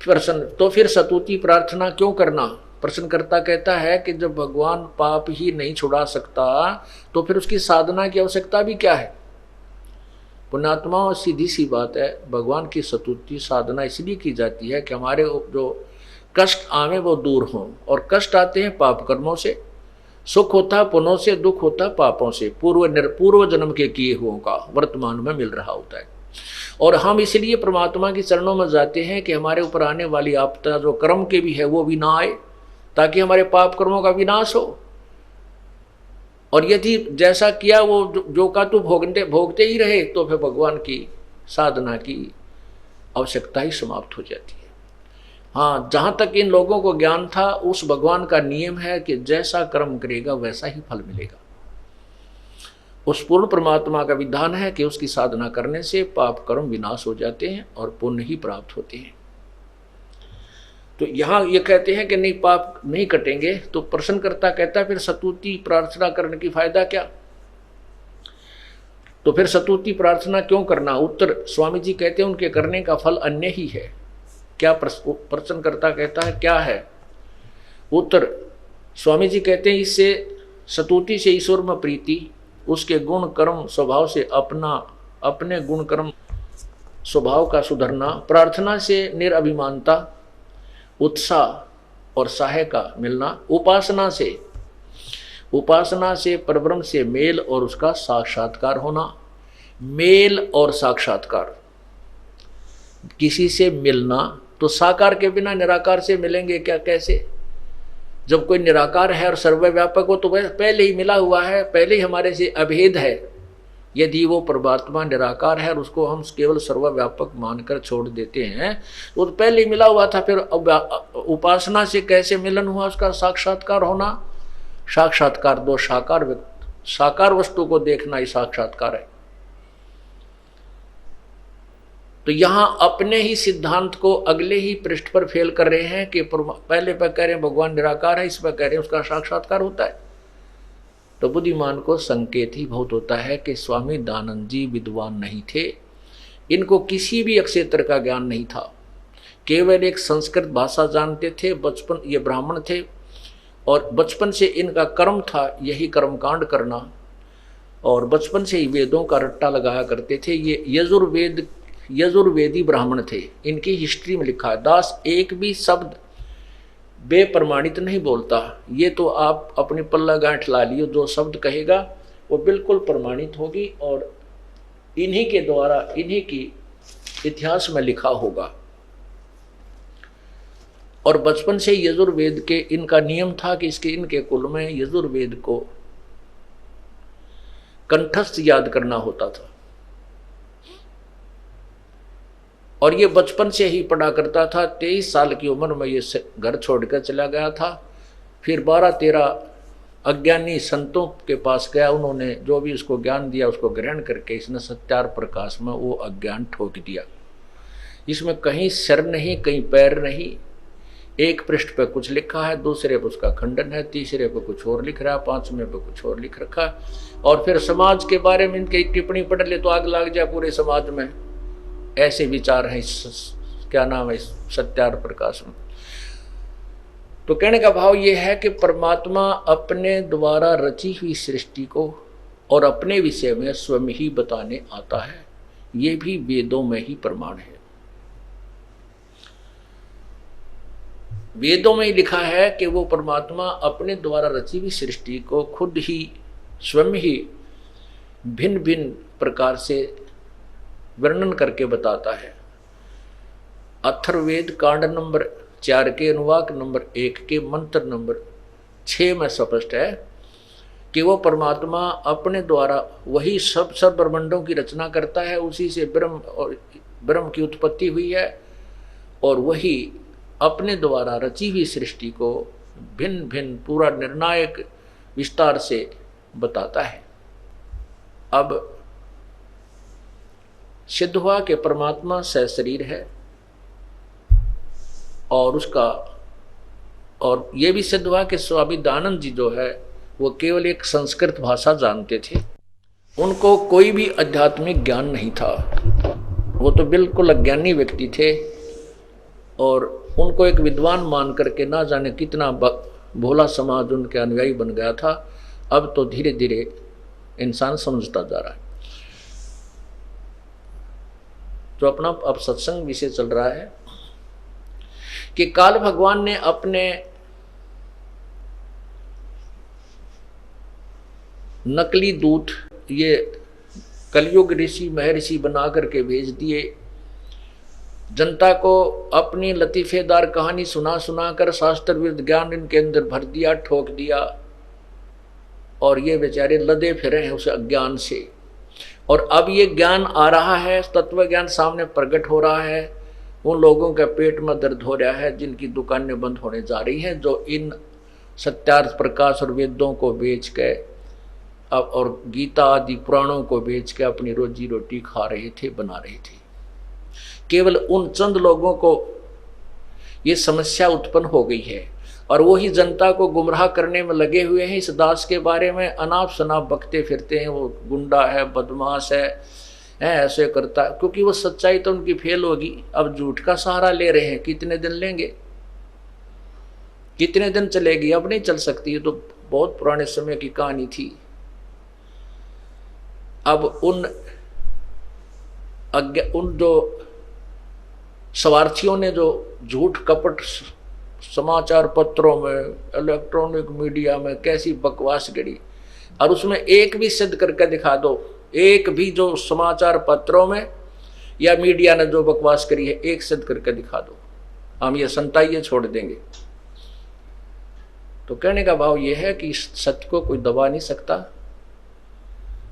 प्रश्न तो फिर स्तुति प्रार्थना क्यों करना? प्रश्नकर्ता कहता है कि जब भगवान पाप ही नहीं छुड़ा सकता तो फिर उसकी साधना की आवश्यकता भी क्या है? पुण्यात्मा, सीधी सी बात है, भगवान की स्तुति साधना इसलिए की जाती है कि हमारे जो कष्ट आवे वो दूर हों। और कष्ट आते हैं पाप कर्मों से, सुख होता पुण्यों से, दुख होता पापों से, पूर्व जन्म के किए हुओं का वर्तमान में मिल रहा होता है। और हम इसलिए परमात्मा की चरणों में जाते हैं कि हमारे ऊपर आने वाली आपदा जो कर्म के भी है वो भी ना आए, ताकि हमारे पाप कर्मों का विनाश हो। और यदि जैसा किया वो जो का तो भोगते ही रहे तो फिर भगवान की साधना की आवश्यकता ही समाप्त हो जाती है। हाँ, जहाँ तक इन लोगों को ज्ञान था, उस भगवान का नियम है कि जैसा कर्म करेगा वैसा ही फल मिलेगा। उस पूर्ण परमात्मा का विधान है कि उसकी साधना करने से पाप कर्म विनाश हो जाते हैं और पुण्य ही प्राप्त होते हैं। तो यहाँ ये कहते हैं कि नहीं, पाप नहीं कटेंगे। तो प्रश्नकर्ता कहता है फिर स्तुति प्रार्थना करने की फायदा क्या? तो फिर स्तुति प्रार्थना क्यों करना? उत्तर स्वामी जी कहते हैं उनके करने का फल अन्य ही है। क्या? प्रश्नकर्ता कहता है क्या है? उत्तर स्वामी जी कहते हैं इससे स्तुति से ईश्वर में प्रीति, उसके गुण कर्म स्वभाव से अपने गुण कर्म स्वभाव का सुधरना, प्रार्थना से निरअभिमानता उत्साह और सहाय का मिलना, उपासना से परब्रह्म से मेल और उसका साक्षात्कार होना। मेल और साक्षात्कार, किसी से मिलना तो साकार के बिना निराकार से मिलेंगे क्या? कैसे? जब कोई निराकार है और सर्वव्यापक हो तो वह पहले ही मिला हुआ है, पहले ही हमारे से अभेद है। यदि वो परमात्मा निराकार है और उसको हम केवल सर्वव्यापक मानकर छोड़ देते हैं तो पहले ही मिला हुआ था। फिर उपासना से कैसे मिलन हुआ? उसका साक्षात्कार होना। साक्षात्कार दो साकार वस्तु को देखना ही साक्षात्कार है। तो यहां अपने ही सिद्धांत को अगले ही पृष्ठ पर फेल कर रहे हैं कि पहले पर कह रहे हैं भगवान निराकार है, इस पर कह रहे हैं उसका साक्षात्कार होता है। तो बुद्धिमान को संकेत ही बहुत होता है कि स्वामी दयानंद जी विद्वान नहीं थे, इनको किसी भी क्षेत्र का ज्ञान नहीं था, केवल एक संस्कृत भाषा जानते थे। बचपन ये ब्राह्मण थे और बचपन से इनका कर्म था यही कर्मकांड करना, और बचपन से ही वेदों का रट्टा लगाया करते थे। ये यजुर्वेदी ब्राह्मण थे, इनकी हिस्ट्री में लिखा है। दास एक भी शब्द बेप्रमाणित नहीं बोलता, ये तो आप अपनी पल्ला गांठ ला लियो, जो शब्द कहेगा वो बिल्कुल प्रमाणित होगी और इन्हीं के द्वारा इन्हीं की इतिहास में लिखा होगा। और बचपन से यजुर्वेद के इनका नियम था कि इनके कुल में यजुर्वेद को कंठस्थ याद करना होता था, और ये बचपन से ही पढ़ा करता था। 23 साल की उम्र में ये घर छोड़कर चला गया था। फिर 12-13 अज्ञानी संतों के पास गया, उन्होंने जो भी उसको ज्ञान दिया उसको ग्रहण करके इसने सत्यार प्रकाश में वो अज्ञान ठोक दिया। इसमें कहीं सिर नहीं, कहीं पैर नहीं, एक पृष्ठ पे कुछ लिखा है, दूसरे पे उसका खंडन है, तीसरे पे कुछ और लिख रहा है, 5वें पे कुछ और लिख रखा है। और फिर समाज के बारे में इनकी टिप्पणी पढ़ ले तो आग लग जाए पूरे समाज में, ऐसे विचार हैं क्या नाम है सत्यार प्रकाश में। तो कहने का भाव ये है कि परमात्मा अपने द्वारा रची हुई सृष्टि को और अपने विषय में स्वयं ही बताने आता है, ये भी वेदों में ही प्रमाण है। वेदों में ही लिखा है कि वो परमात्मा अपने द्वारा रची हुई सृष्टि को खुद ही स्वयं ही भिन्न भिन्न प्रकार से वर्णन करके बताता है। अथर्ववेद कांड नंबर 4 के अनुवाक नंबर 1 के मंत्र नंबर 6 में स्पष्ट है कि वो परमात्मा अपने द्वारा वही सब ब्रह्मांडों की रचना करता है, उसी से ब्रह्म की उत्पत्ति हुई है, और वही अपने द्वारा रची हुई सृष्टि को भिन्न भिन्न पूरा निर्णायक विस्तार से बताता है। अब सिद्ध हुआ कि परमात्मा सशरीर है, और ये भी सिद्ध हुआ कि स्वामी दयानंद जी जो है वो केवल एक संस्कृत भाषा जानते थे, उनको कोई भी आध्यात्मिक ज्ञान नहीं था, वो तो बिल्कुल अज्ञानी व्यक्ति थे, और उनको एक विद्वान मान करके ना जाने कितना भोला समाज उनके अनुयायी बन गया था। अब तो धीरे धीरे इंसान समझता जा रहा है। जो अपना अब सत्संग विषय चल रहा है कि काल भगवान ने अपने नकली दूत ये कलयुग ऋषि महर्षि बना करके भेज दिए, जनता को अपनी लतीफेदार कहानी सुना सुना कर शास्त्र विरुद्ध ज्ञान इनके अंदर भर दिया, ठोक दिया, और ये बेचारे लदे फिरे हैं उस अज्ञान से। और अब ये ज्ञान आ रहा है, तत्व ज्ञान सामने प्रकट हो रहा है, उन लोगों के पेट में दर्द हो रहा है जिनकी दुकानें बंद होने जा रही हैं, जो इन सत्यार्थ प्रकाश और वेदों को बेच के और गीता आदि पुराणों को बेच के अपनी रोजी रोटी खा रहे थे, बना रहे थे। केवल उन चंद लोगों को ये समस्या उत्पन्न हो गई है, और वही जनता को गुमराह करने में लगे हुए हैं। इस दास के बारे में अनाप शनाप बकते फिरते हैं, वो गुंडा है, बदमाश है, ऐसे करता है, क्योंकि वो सच्चाई तो उनकी फेल होगी। अब झूठ का सहारा ले रहे हैं, कितने दिन लेंगे, कितने दिन चलेगी, अब नहीं चल सकती। ये तो बहुत पुराने समय की कहानी थी। अब उन जो स्वार्थियों ने जो झूठ कपट समाचार पत्रों में, इलेक्ट्रॉनिक मीडिया में कैसी बकवास गढ़ी, और उसमें एक भी सिद्ध करके दिखा दो, एक भी जो समाचार पत्रों में या मीडिया ने जो बकवास करी है, एक सिद्ध करके दिखा दो, हम ये संताइए छोड़ देंगे। तो कहने का भाव यह है कि सत्य को कोई दबा नहीं सकता।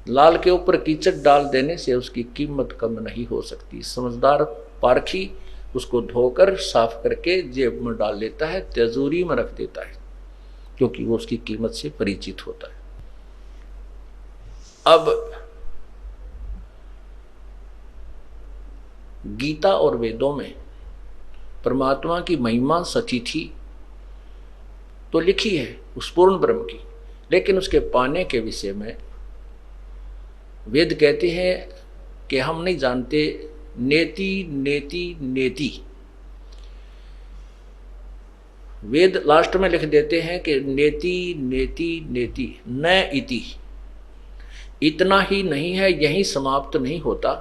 लाल के ऊपर कीचड़ डाल देने से उसकी कीमत कम नहीं हो सकती। समझदार पारखी उसको धोकर साफ करके जेब में डाल लेता है, तिजोरी में रख देता है, क्योंकि वो उसकी कीमत से परिचित होता है। अब गीता और वेदों में परमात्मा की महिमा सची थी तो लिखी है उस पूर्ण ब्रह्म की, लेकिन उसके पाने के विषय में वेद कहते हैं कि हम नहीं जानते। नेति नेति नेति, वेद लास्ट में लिख देते हैं कि नेति नेति नेति न इति, इतना ही नहीं है, यही समाप्त नहीं होता।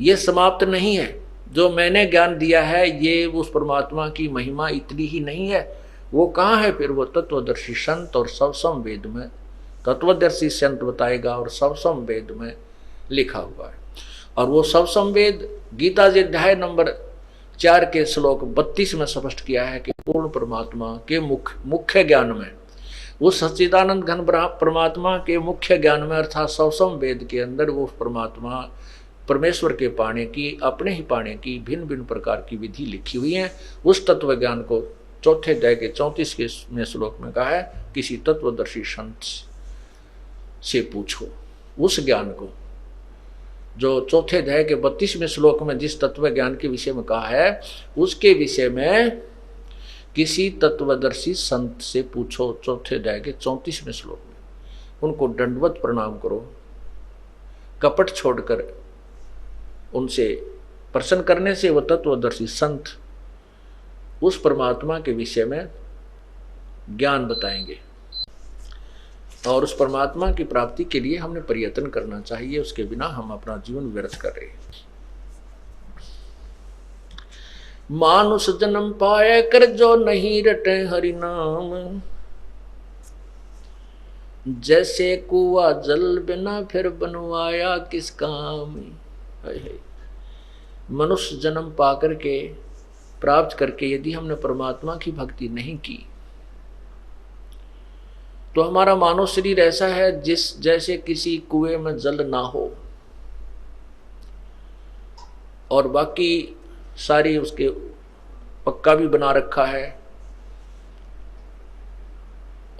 ये समाप्त नहीं है, जो मैंने ज्ञान दिया है ये उस परमात्मा की महिमा इतनी ही नहीं है। वो कहाँ है फिर? वो तत्वदर्शी संत और सवसम वेद में तत्वदर्शी संत बताएगा और सवसम वेद में लिखा हुआ है। और वो सवसम वेद गीता जी अध्याय नंबर 4 के श्लोक 32 में स्पष्ट किया है कि पूर्ण परमात्मा के मुख्य ज्ञान में, उस सच्चिदानंद घन परमात्मा के मुख्य ज्ञान में अर्थात सवसम वेद के अंदर वो परमात्मा परमेश्वर के पाने की, अपने ही पाने की भिन्न भिन्न प्रकार की विधि लिखी हुई है। उस तत्व ज्ञान को चौथे अध्याय के 34वें श्लोक में कहा है, किसी तत्वदर्शी संत से पूछो। उस ज्ञान को जो चौथे अध्याय के 32वें श्लोक में जिस तत्व ज्ञान के विषय में कहा है, उसके विषय में किसी तत्वदर्शी संत से पूछो। चौथे अध्याय के 34वें श्लोक में उनको दंडवत प्रणाम करो, कपट छोड़कर उनसे प्रसन्न करने से वह तत्वदर्शी संत उस परमात्मा के विषय में ज्ञान बताएंगे। और उस परमात्मा की प्राप्ति के लिए हमने प्रयत्न करना चाहिए, उसके बिना हम अपना जीवन व्यर्थ कर रहे हैं। मानुष जन्म पाए कर जो नहीं रटे हरि नाम, जैसे कुआ जल बिना फिर बनवाया किस काम। मनुष्य जन्म पाकर के प्राप्त करके यदि हमने परमात्मा की भक्ति नहीं की तो हमारा मानव शरीर ऐसा है जैसे किसी कुएं में जल ना हो और बाकी सारी उसके पक्का भी बना रखा है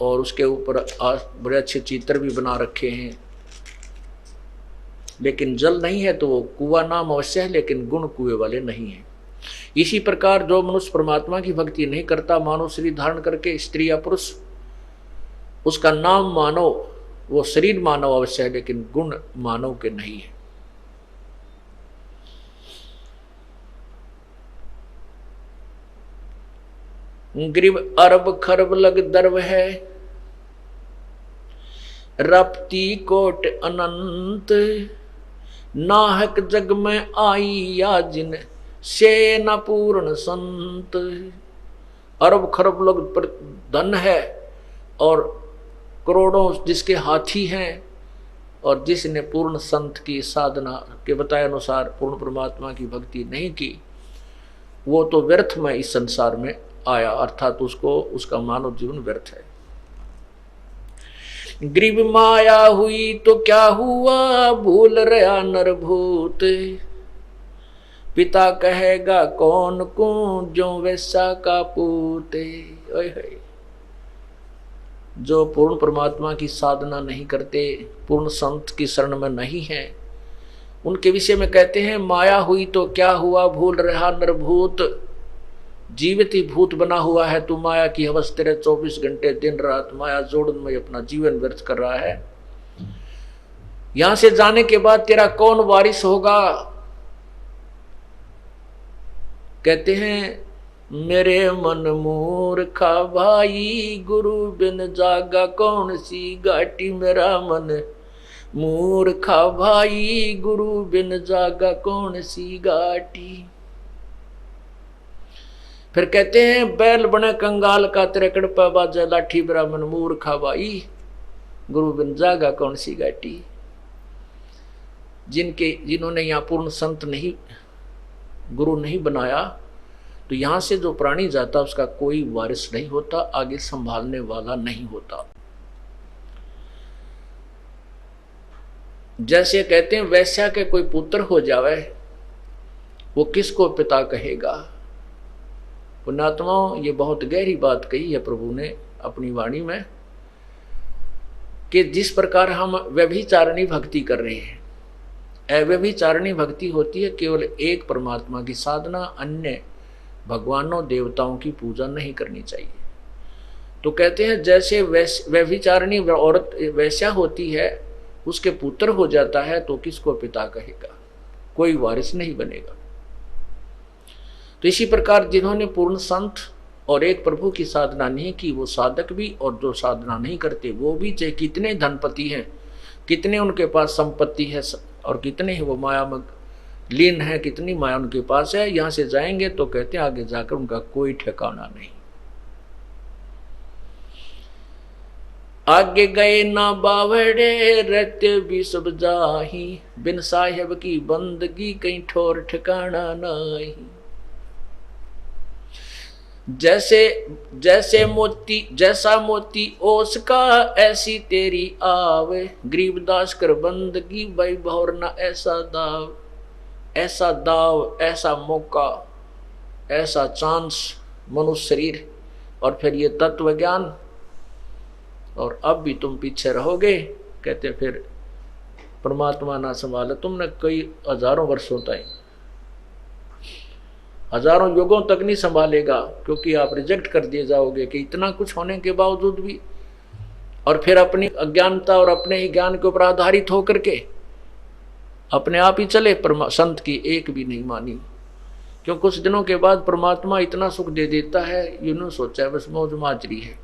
और उसके ऊपर बड़े अच्छे चित्र भी बना रखे हैं, लेकिन जल नहीं है तो वो कुआं नाम अवश्य है, लेकिन गुण कुएं वाले नहीं है। इसी प्रकार जो मनुष्य परमात्मा की भक्ति नहीं करता, मानव शरीर धारण करके स्त्री या पुरुष, उसका नाम मानव, वो शरीर मानव अवश्य है लेकिन गुण मानव के नहीं है। ग्रीव अरब खरब लग दर्व है, रपती कोट अनंत, नाहक जग में आई या जिन से न पूर्ण संत। अरब खरब लोग धन है और करोड़ों जिसके हाथी हैं और जिसने पूर्ण संत की साधना के बताए अनुसार पूर्ण परमात्मा की भक्ति नहीं की, वो तो व्यर्थ में इस संसार में आया, अर्थात उसको उसका मानव जीवन व्यर्थ है। ग्रीव माया हुई तो क्या हुआ, भूल रहा नरभूत, पिता कहेगा कौन को जो वैसा का पूते। जो पूर्ण परमात्मा की साधना नहीं करते, पूर्ण संत की शरण में नहीं है, उनके विषय में कहते हैं माया हुई तो क्या हुआ, भूल रहा नरभूत। जीवित ही भूत बना हुआ है तू, माया की हवस तेरे 24 घंटे दिन रात माया जोड़न में अपना जीवन व्यर्थ कर रहा है। यहां से जाने के बाद तेरा कौन वारिस होगा। कहते हैं मेरे मन मूर्खा भाई, गुरु बिन जागा कौन सी घाटी। मेरा मन मूर्खा भाई, गुरु बिन जागा कौन सी घाटी। फिर कहते हैं बैल बने कंगाल का, तेरे कड़पा बाजा लाठी। मेरा मन मूर्खा भाई, गुरु बिन जागा कौन सी घाटी। जिन्होंने यहाँ पूर्ण संत नहीं, गुरु नहीं बनाया, तो यहां से जो प्राणी जाता उसका कोई वारिस नहीं होता, आगे संभालने वाला नहीं होता। जैसे कहते हैं वैश्या के कोई पुत्र हो जावे, वो किसको पिता कहेगा। पुण्यात्माओं, ये बहुत गहरी बात कही है प्रभु ने अपनी वाणी में कि जिस प्रकार हम व्यभिचारिणी भक्ति कर रहे हैं, अव्यभिचारिणी भक्ति होती है केवल एक परमात्मा की साधना, अन्य भगवानों देवताओं की पूजा नहीं करनी चाहिए। तो कहते हैं जैसे व्यभिचारिणी औरत वैश्या होती है, उसके पुत्र हो जाता है तो किसको पिता कहेगा, कोई वारिस नहीं बनेगा। तो इसी प्रकार जिन्होंने पूर्ण संत और एक प्रभु की साधना नहीं की, वो साधक भी और जो साधना नहीं करते वो भी, चाहे कितने धनपति हैं, कितने उनके पास संपत्ति है और कितने ही वो माया में लीन है, कितनी माया उनके पास है, यहां से जाएंगे तो कहते हैं आगे जाकर उनका कोई ठिकाना नहीं। आगे गए ना बावड़े रहते भी सब जाही, बिन साहेब की बंदगी कहीं ठोर ठिकाना नहीं। जैसे मोती जैसा मोती ओस का ऐसी तेरी आवे, गरीबदास कर बंदगी भाई भौर ना ऐसा दाव, ऐसा दाव, ऐसा मौका, ऐसा चांस मनुष्य शरीर और फिर ये तत्व ज्ञान, और अब भी तुम पीछे रहोगे। कहते फिर परमात्मा ना संभाले तुमने कई हजारों वर्षों तक, हजारों युगों तक नहीं संभालेगा, क्योंकि आप रिजेक्ट कर दिए जाओगे कि इतना कुछ होने के बावजूद भी, और फिर अपनी अज्ञानता और अपने ही ज्ञान के ऊपर आधारित होकर के अपने आप ही चले, संत की एक भी नहीं मानी। क्यों कुछ दिनों के बाद परमात्मा इतना सुख दे देता है, यूं सोचा है बस मौज माजरी है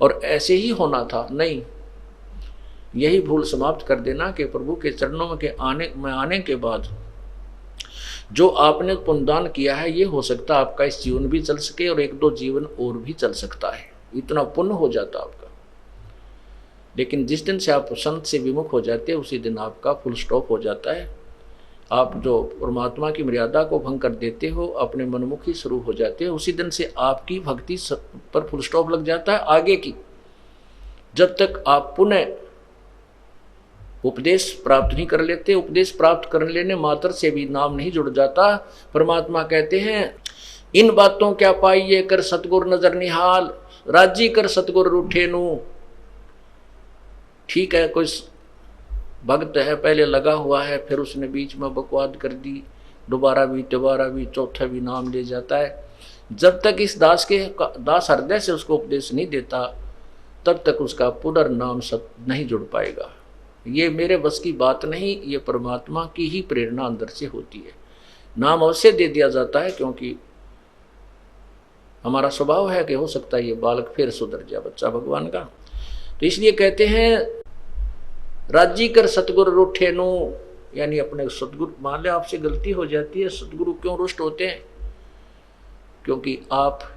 और ऐसे ही होना था, नहीं, यही भूल समाप्त कर देना कि प्रभु के चरणों के आने के बाद जो आपने पुण्यदान किया है, ये हो सकता है आपका इस जीवन भी चल सके और एक दो जीवन और भी चल सकता है, इतना पुण्य हो जाता आपका। लेकिन जिस दिन से आप संत से विमुख हो जाते हैं उसी दिन आपका फुल स्टॉप हो जाता है। आप जो परमात्मा की मर्यादा को भंग कर देते हो, अपने मनमुखी शुरू हो जाते हो, उसी दिन से आपकी भक्ति पर फुल स्टॉप लग जाता है आगे की। जब तक आप पुनः उपदेश प्राप्त नहीं कर लेते, उपदेश प्राप्त कर लेने मात्र से भी नाम नहीं जुड़ जाता। परमात्मा कहते हैं इन बातों क्या पाइए कर सतगुर नजर निहाल, राजी कर सतगुर रूठे नू। ठीक है, कोई भक्त है पहले लगा हुआ है, फिर उसने बीच में बकवाद कर दी, दोबारा भी चौथा भी नाम ले जाता है। जब तक इस दास हृदय से उसको उपदेश नहीं देता तब तक उसका पुनर्नाम नहीं जुड़ पाएगा। ये मेरे बस की बात नहीं, ये परमात्मा की ही प्रेरणा अंदर से होती है। नाम अवश्य दे दिया जाता है क्योंकि हमारा स्वभाव है कि हो सकता है ये बालक फिर सुधर जाए, बच्चा भगवान का। तो इसलिए कहते हैं राजी कर सतगुरु रूठे नु, यानी अपने सतगुरु, मान ले आपसे गलती हो जाती है, सतगुरु क्यों रुष्ट होते हैं? क्योंकि आप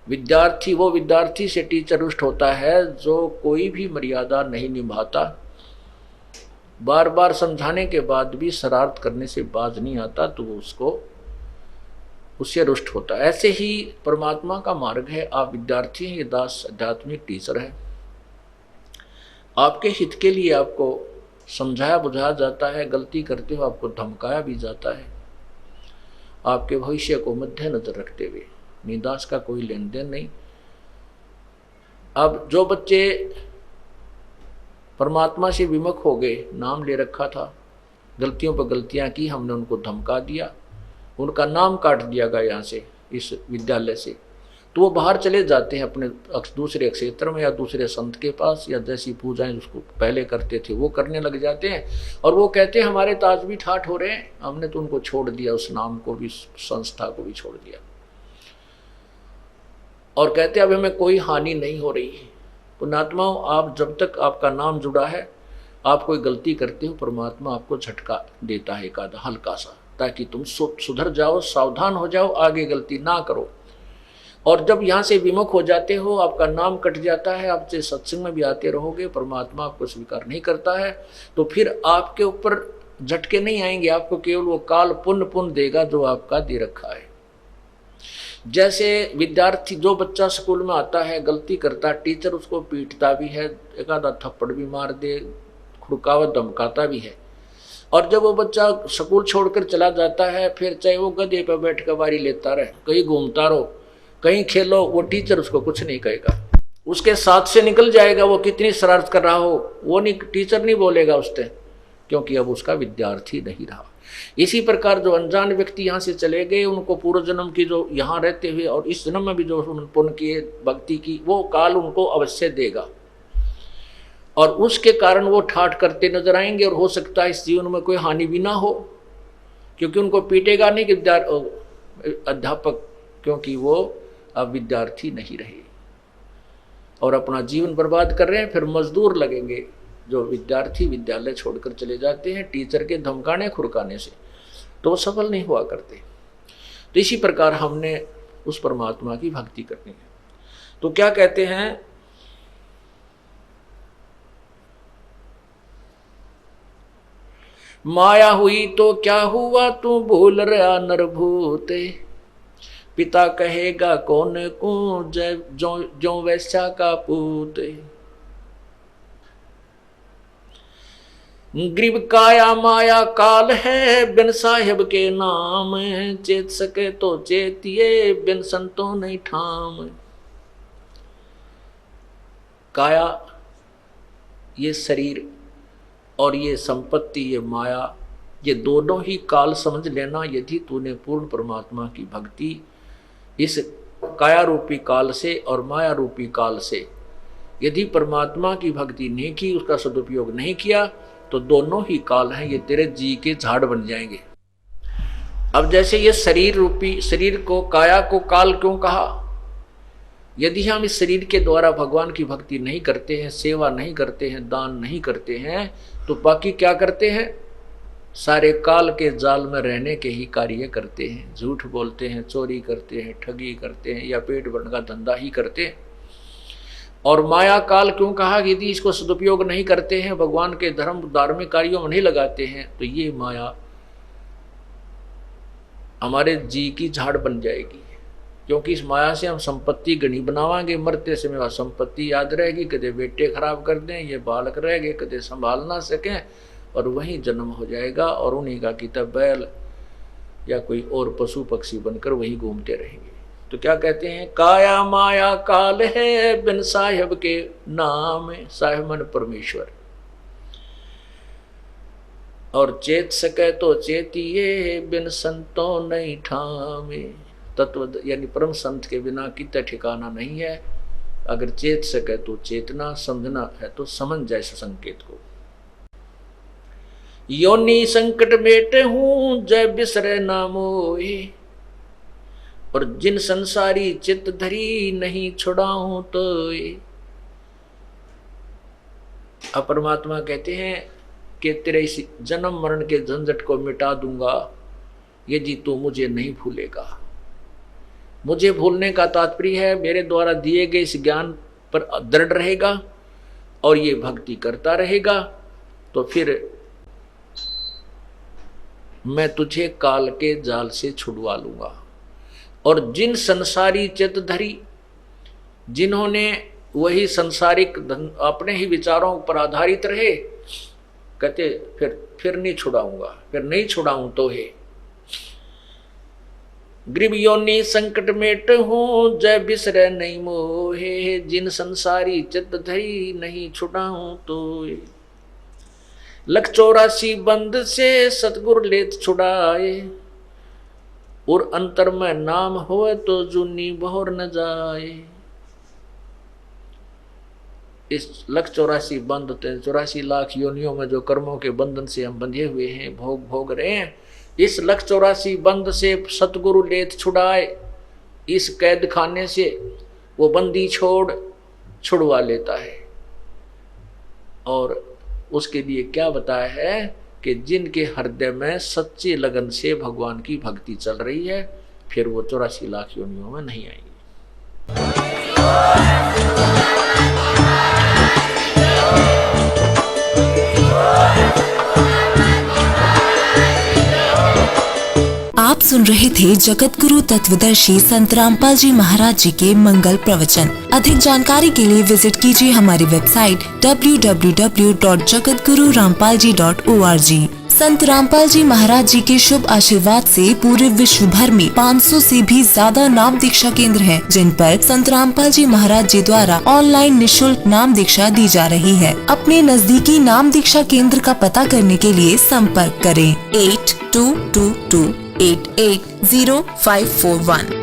विद्यार्थी, वो विद्यार्थी से टीचर रुष्ट होता है जो कोई भी मर्यादा नहीं निभाता, बार बार समझाने के बाद भी शरारत करने से बाज नहीं आता, तो वो उससे रुष्ट होता है। ऐसे ही परमात्मा का मार्ग है, आप विद्यार्थी हैं, ये दास आध्यात्मिक टीचर है। आपके हित के लिए आपको समझाया बुझाया जाता है, गलती करते हो आपको धमकाया भी जाता है, आपके भविष्य को मध्य नजर रखते हुए। निदास का कोई लेन देन नहीं। अब जो बच्चे परमात्मा से विमुख हो गए, नाम ले रखा था, गलतियों पर गलतियां की, हमने उनको धमका दिया, उनका नाम काट दिया गया यहाँ से, इस विद्यालय से, तो वो बाहर चले जाते हैं अपने दूसरे क्षेत्र में या दूसरे संत के पास, या जैसी पूजाएं उसको पहले करते थे वो करने लग जाते हैं। और वो कहते हैं हमारे ताज भी ठाठ हो रहे हैं, हमने तो उनको छोड़ दिया, उस नाम को भी, संस्था को भी छोड़ दिया, और कहते हैं अब हमें कोई हानि नहीं हो रही है। पुण्यात्माओं, आप जब तक आपका नाम जुड़ा है, आप कोई गलती करते हो, परमात्मा आपको झटका देता है एक आधा हल्का सा, ताकि तुम सुधर जाओ, सावधान हो जाओ, आगे गलती ना करो। और जब यहाँ से विमुख हो जाते हो, आपका नाम कट जाता है, आप से सत्संग में भी आते रहोगे, परमात्मा आपको स्वीकार नहीं करता है, तो फिर आपके ऊपर झटके नहीं आएंगे, आपको केवल वो काल पुण्य देगा जो आपका दे रखा है। जैसे विद्यार्थी, जो बच्चा स्कूल में आता है, गलती करता, टीचर उसको पीटता भी है, एक आधा थप्पड़ भी मार दे, खुड़कावत धमकाता भी है, और जब वो बच्चा स्कूल छोड़कर चला जाता है, फिर चाहे वो गधे पर बैठ कर बारी लेता रहे, कहीं घूमता रहो, कहीं खेलो, वो टीचर उसको कुछ नहीं कहेगा, उसके साथ से निकल जाएगा। वो कितनी शरारत कर रहा हो, वो नहीं, टीचर नहीं बोलेगा उससे, क्योंकि अब उसका विद्यार्थी नहीं रहा। इसी प्रकार जो अनजान व्यक्ति यहाँ से चले गए, उनको पूर्व जन्म की जो यहाँ रहते हुए और इस जन्म में भी जो पुण्य किए भक्ति की, वो काल उनको अवश्य देगा और उसके कारण वो ठाठ करते नजर आएंगे और हो सकता है इस जीवन में कोई हानि भी ना हो, क्योंकि उनको पीटेगा नहीं कि अध्यापक, क्योंकि वो अब विद्यार्थी नहीं रहे और अपना जीवन बर्बाद कर रहे हैं। फिर मजदूर लगेंगे जो विद्यार्थी विद्यालय छोड़कर चले जाते हैं टीचर के धमकाने खुरकाने से, तो वो सफल नहीं हुआ करते। तो इसी प्रकार हमने उस परमात्मा की भक्ति करनी है। तो क्या कहते हैं, माया हुई तो क्या हुआ, तू भूल रहा नरभूते, पिता कहेगा कौन को जो वैश्या का पूत। ग्रीब काया माया काल है, बिन साहेब के नाम, चेत सके तो चेतिए, बिन संतों नहीं ठाम। काया ये शरीर और ये संपत्ति, ये माया, ये दोनों ही काल समझ लेना। यदि तूने पूर्ण परमात्मा की भक्ति इस काया रूपी काल से और माया रूपी काल से यदि परमात्मा की भक्ति नहीं की, उसका सदुपयोग नहीं किया, तो दोनों ही काल हैं, ये तेरे जी के झाड़ बन जाएंगे। अब जैसे ये शरीर रूपी, शरीर को काया को काल क्यों कहा? यदि हम इस शरीर के द्वारा भगवान की भक्ति नहीं करते हैं, सेवा नहीं करते हैं, दान नहीं करते हैं, तो बाकी क्या करते हैं? सारे काल के जाल में रहने के ही कार्य करते हैं। झूठ बोलते हैं, चोरी करते हैं, ठगी करते हैं या पेट भरने का धंधा ही करते हैं। और माया काल क्यों कहा? यदि इसको सदुपयोग नहीं करते हैं, भगवान के धर्म धार्मिक कार्यों में नहीं लगाते हैं, तो ये माया हमारे जी की झाड़ बन जाएगी। क्योंकि इस माया से हम संपत्ति गणी बनावांगे, मरते समय वह संपत्ति याद रहेगी, कदे बेटे खराब कर दें, ये बालक रह गए, कदे संभाल ना सकें, और वहीं जन्म हो जाएगा और उन्हीं का किता बैल या कोई और पशु पक्षी बनकर वहीं घूमते रहेंगे। तो क्या कहते हैं, काया माया काल है, बिन साहेब के नाम, साहेब मन परमेश्वर, और चेत सके तो चेतिए, बिन संतों नहीं ठामे। तत्व यानी परम संत के बिना कितना ठिकाना नहीं है। अगर चेत सके तो चेतना, समझना है तो समझ जाए संकेत को। योनि संकट बेटे हूं, जय बिसरे ना मोहे, और जिन संसारी चित धरी, नहीं छुड़ाऊं तो। अब परमात्मा कहते हैं कि तेरे इस जन्म मरण के झंझट को मिटा दूंगा यदि तू मुझे नहीं भूलेगा। मुझे भूलने का तात्पर्य है मेरे द्वारा दिए गए इस ज्ञान पर दृढ़ रहेगा और ये भक्ति करता रहेगा, तो फिर मैं तुझे काल के जाल से छुड़वा लूंगा। और जिन संसारी चित धरी, जिन्होंने वही संसारिक अपने ही विचारों पर आधारित रहे, कहते फिर नहीं छुड़ाऊंगा, फिर नहीं छुड़ाऊं तो है। ग्रीब योनि संकट मेट हूं, जय बिसरे नहीं मोहे, जिन संसारी चित धरी, नहीं छुड़ाऊं तो। लख 84 बंद से सतगुरु लेत छुड़ाए, और अंतर में नाम होए तो जुनी बहोर न जाए। इस लख 84 बंद, 84 लाख योनियों में जो कर्मों के बंधन से हम बंधे हुए हैं, भोग रहे हैं, इस लख 84 बंद से सतगुरु लेत छुड़ाए। इस कैद खाने से वो बंदी छुड़वा लेता है। और उसके लिए क्या बताया है कि जिनके हृदय में सच्ची लगन से भगवान की भक्ति चल रही है, फिर वो 84 लाख योनियों में नहीं आएंगे। आप सुन रहे थे जगत गुरु तत्वदर्शी संत रामपाल जी महाराज जी के मंगल प्रवचन। अधिक जानकारी के लिए विजिट कीजिए हमारी वेबसाइट www.jagatgururampalji.org। संत रामपाल जी महाराज जी के शुभ आशीर्वाद से पूरे विश्व भर में 500 से भी ज्यादा नाम दीक्षा केंद्र हैं, जिन पर संत रामपाल जी महाराज जी द्वारा ऑनलाइन निशुल्क नाम दीक्षा दी जा रही है। अपने नजदीकी नाम दीक्षा केंद्र का पता करने के लिए संपर्क करें 8222880541।